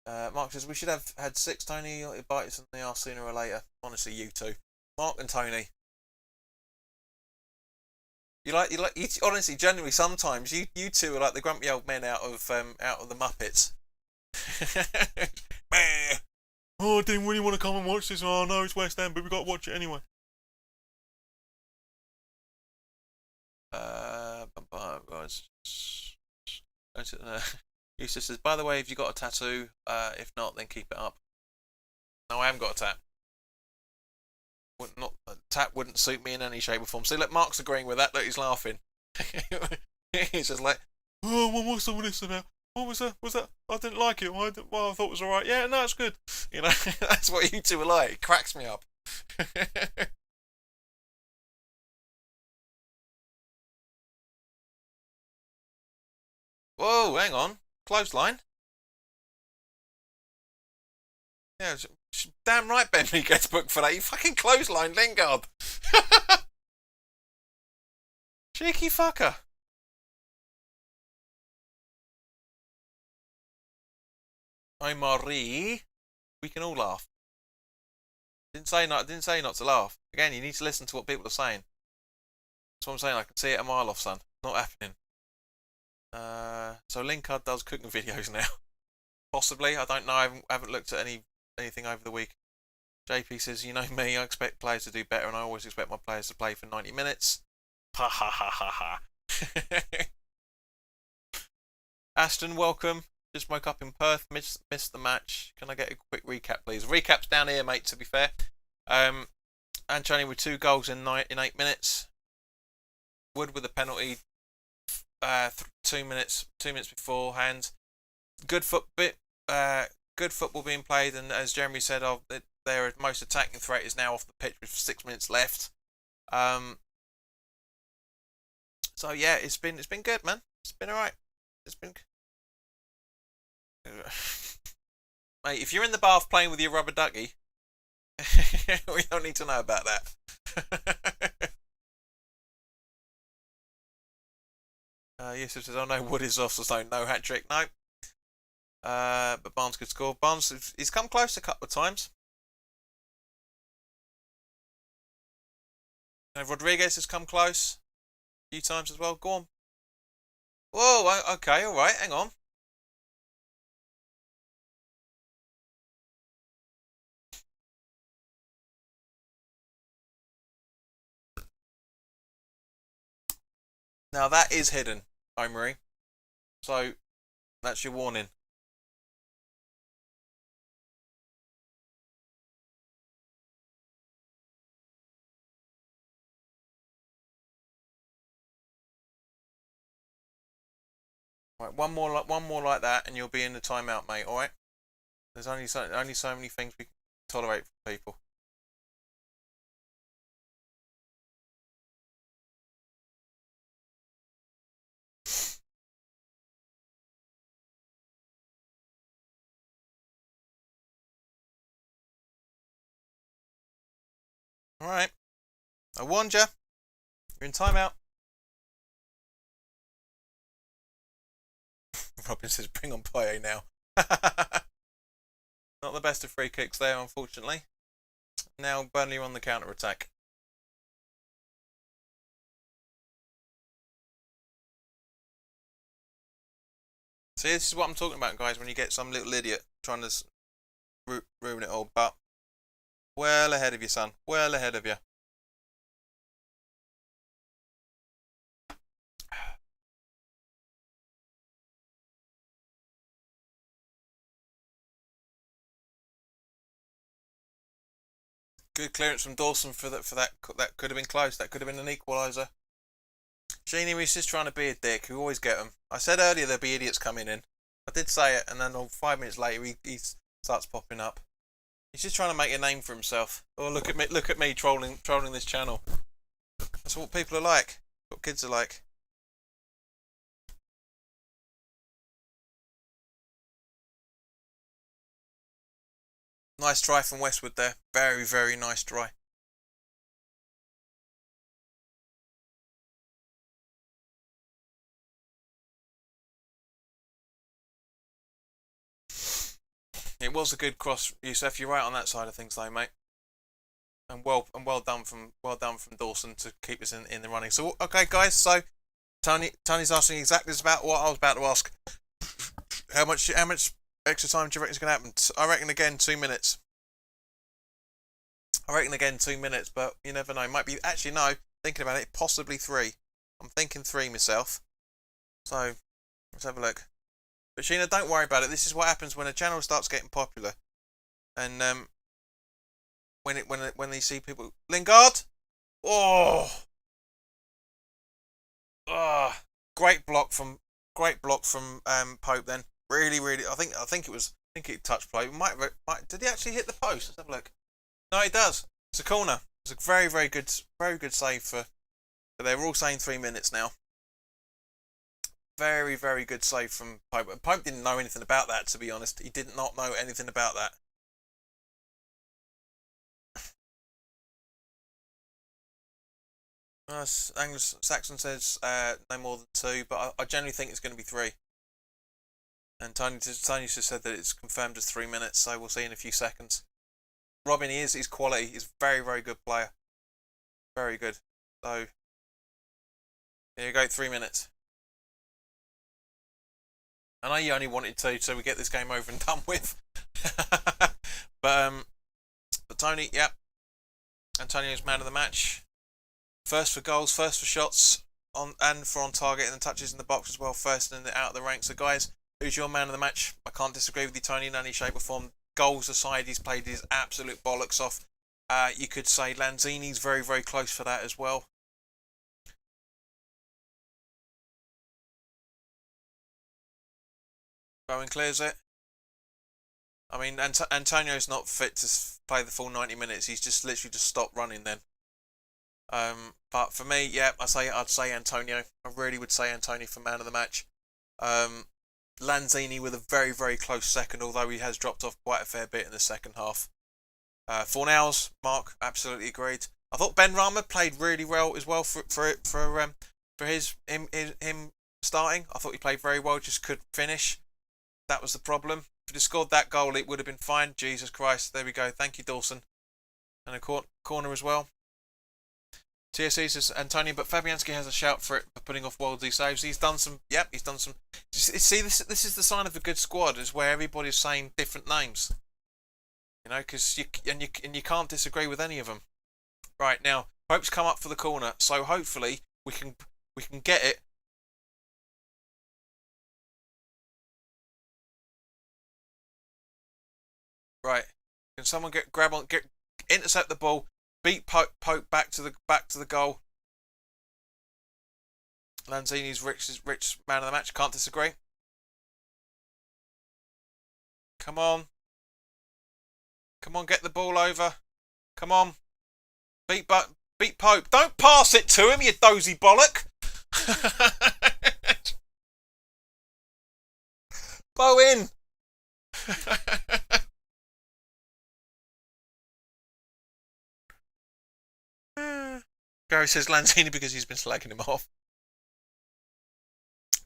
Mark says, we should have had 6, Tony. It'll bite us in the arse sooner or later. Honestly, you two, Mark and Tony. Honestly, genuinely, sometimes you two are like the grumpy old men out of the Muppets. Oh, I didn't really want to come and watch this. Oh no, it's West Ham, but we got to watch it anyway. Eustace says, by the way, have you got a tattoo? If not, then keep it up. No, I haven't got a tat. A tat wouldn't suit me in any shape or form. See, look, Mark's agreeing with that. Look, he's laughing. He's just like, oh, what's all this about? What was that? I didn't like it. Well, I thought it was alright. Yeah, no, it's good. You know, that's what you two are like. It cracks me up. Whoa, hang on. Clothesline. Yeah, damn right Bentley gets booked for that. You fucking clothesline Lingard. Cheeky fucker. Marie. We can all laugh. Didn't say not to laugh. Again, you need to listen to what people are saying. That's what I'm saying. I can see it a mile off, son. Not happening. So Lingard does cooking videos now. Possibly. I don't know. I haven't looked at anything over the week. JP says, you know me, I expect players to do better, and I always expect my players to play for 90 minutes. Ha ha ha ha ha. Aston, welcome. Just woke up in Perth, missed the match. Can I get a quick recap, please? Recap's down here, mate, to be fair. Antonio with 2 goals in 8 minutes. Wood with a penalty 2 minutes beforehand. Good football being played, and as Jeremy said, their most attacking threat is now off the pitch with 6 minutes left. So yeah, it's been good, man. It's been alright. It's been. Mate, if you're in the bath playing with your rubber ducky, we don't need to know about that. Yusuf says, "Oh no, Wood is off, so no hat trick, no." But Barnes could score. Barnes, he's come close a couple of times. Rodriguez has come close a few times as well. Go on. Whoa, okay, all right, hang on. Now that is hidden, Omri. So that's your warning. Right, one more like that, and you'll be in the timeout, mate. All right. There's only so many things we can tolerate from people. All right. I warned you. You're in timeout. Robin says, "Bring on Poye now." Not the best of free kicks there, unfortunately. Now Burnley are on the counter attack. See, this is what I'm talking about, guys. When you get some little idiot trying to ruin it all, but well ahead of you, son. Well ahead of you. Good clearance from Dawson for that. That could have been close. That could have been an equaliser. Sheeny Reese is trying to be a dick. We always get them. I said earlier there'd be idiots coming in. I did say it, and then 5 minutes later he starts popping up. He's just trying to make a name for himself. Oh, look at me trolling this channel. That's what people are like. What kids are like. Nice try from Westwood there. Very, very nice try. It was a good cross, Yusuf. You're right on that side of things, though, mate. And well done from Dawson to keep us in the running. So okay, guys. So Tony's asking exactly about what I was about to ask. How much extra time do you reckon is going to happen? I reckon again 2 minutes. But you never know. Might be actually no. Thinking about it, possibly 3. I'm thinking 3 myself. So let's have a look. But Sheena, don't worry about it. This is what happens when a channel starts getting popular, and when they see people. Lingard, oh, great block from Pope. Then really, I think it touched play. Did he actually hit the post? Let's have a look. No, it does. It's a corner. It's a very good save for. They're all saying 3 minutes now. Very good save from Pope. Pope didn't know anything about that, to be honest. He did not know anything about that. Anglo-Saxon says no more than 2, but I generally think it's going to be 3. And Tony just said that it's confirmed as 3 minutes, so we'll see in a few seconds. Robin, he's quality. He's a very, very good player. Very good. So, there you go, 3 minutes. I know you only wanted 2, so we get this game over and done with. but Tony, yep. Antonio's man of the match. First for goals, first for shots, on target and touches in the box as well. First and out of the ranks. So guys, who's your man of the match? I can't disagree with you, Tony, in any shape or form. Goals aside, he's played his absolute bollocks off. You could say Lanzini's very, very close for that as well. Bowen clears it. I mean, Antonio's not fit to play the full 90 minutes. He's just literally just stopped running then. But for me, yeah, I'd say Antonio. I really would say Antonio for man of the match. Lanzini with a very, very close second, although he has dropped off quite a fair bit in the second half. Fornals, Mark, absolutely agreed. I thought Ben Rama played really well as well for him starting. I thought he played very well, just couldn't finish. That was the problem. If he'd have scored that goal, it would have been fine. Jesus Christ, there we go. Thank you, Dawson. And a corner as well. TSE says Antonio, but Fabianski has a shout for it for putting off Worldsy saves. He's done some. Yep, he's done some. See, this is the sign of a good squad, is where everybody's saying different names. You know, because you can't disagree with any of them. Right now, Pope's come up for the corner, so hopefully we can get it. Right, can someone intercept the ball, beat Pope back to the goal. Lanzini's rich man of the match. Can't disagree. Come on, get the ball over. Come on, beat Pope. Don't pass it to him, you dozy bollock. Bowen. Gary says Lanzini because he's been slagging him off.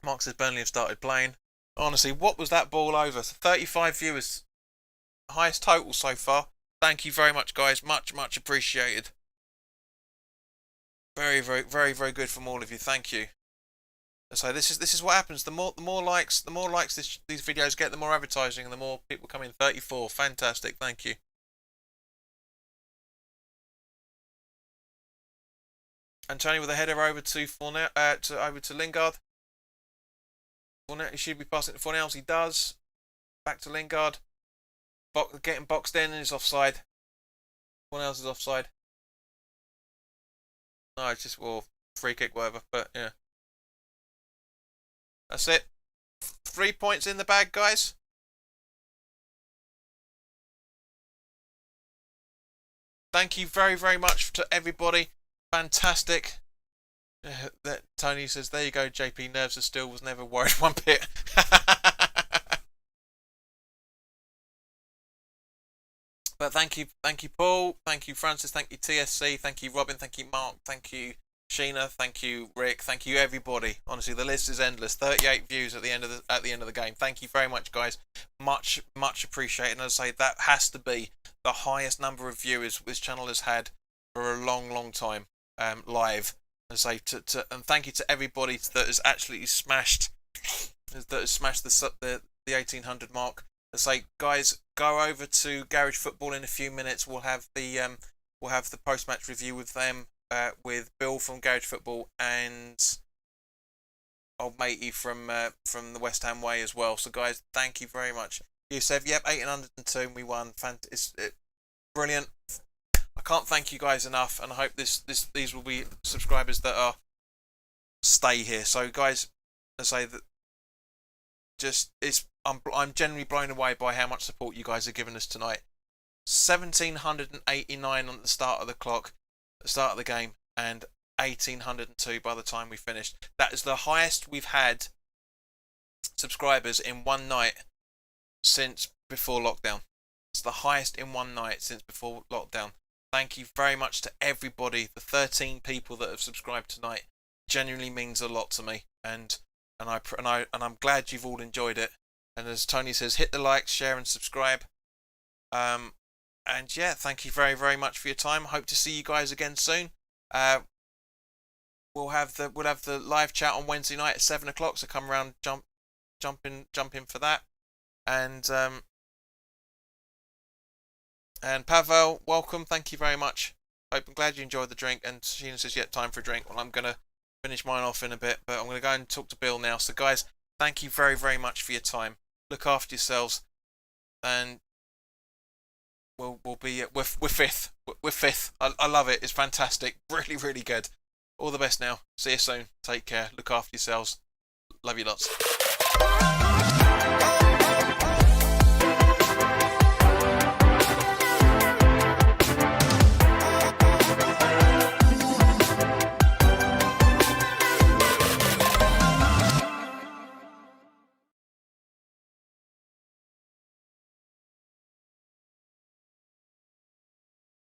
Mark says Burnley have started playing. Honestly, what was that ball over? 35 viewers. Highest total so far. Thank you very much, guys. Much appreciated. Very, very, very, very good from all of you. Thank you. So this is what happens. The more likes these videos get, the more advertising and the more people come in. 34. Fantastic. Thank you. Antonio with a header over to Lingard. He should be passing to Fornals. He does. Back to Lingard. Getting boxed in and is offside. Fornals is offside. No, it's just free kick, whatever. But yeah, that's it. 3 points in the bag, guys. Thank you very, very much to everybody. Fantastic. That Tony says, there you go, JP, nerves are still, was never worried one bit. But thank you Paul, thank you Francis, thank you TSC, thank you Robin, thank you Mark, thank you Sheena, thank you Rick, thank you everybody. Honestly, the list is endless. 38 views at the end of the game. Thank you very much, guys. Much appreciated. And as I say, that has to be the highest number of viewers this channel has had for a long time. Live, and say and thank you to everybody that has actually smashed the 1800 mark. I say, guys, go over to Garage Football in a few minutes. We'll have the post match review with them, with Bill from Garage Football and old matey from the West Ham way as well. So guys, thank you very much. You said, yep, 1802 and we won. Brilliant. I can't thank you guys enough, and I hope these will be subscribers that stay here. So guys, I say that I'm genuinely blown away by how much support you guys are giving us tonight. 1789 on the start of the game, and 1802 by the time we finished. That is the highest we've had subscribers in one night since before lockdown. It's the highest in one night since before lockdown. Thank you very much to everybody. The 13 people that have subscribed tonight genuinely means a lot to me, and I'm glad you've all enjoyed it. And as Tony says, hit the like, share, and subscribe. And yeah, thank you very, very much for your time. Hope to see you guys again soon. We'll have the live chat on Wednesday night at 7 o'clock. So come around, jump in for that. And Pavel, welcome. Thank you very much. I'm glad you enjoyed the drink. And Sheena says, yeah, time for a drink. Well, I'm gonna finish mine off in a bit, but I'm gonna go and talk to Bill now. So guys, thank you very, very much for your time. Look after yourselves, and we'll be we're fifth. We're fifth. I love it. It's fantastic. Really, really good. All the best now. See you soon. Take care. Look after yourselves. Love you lots.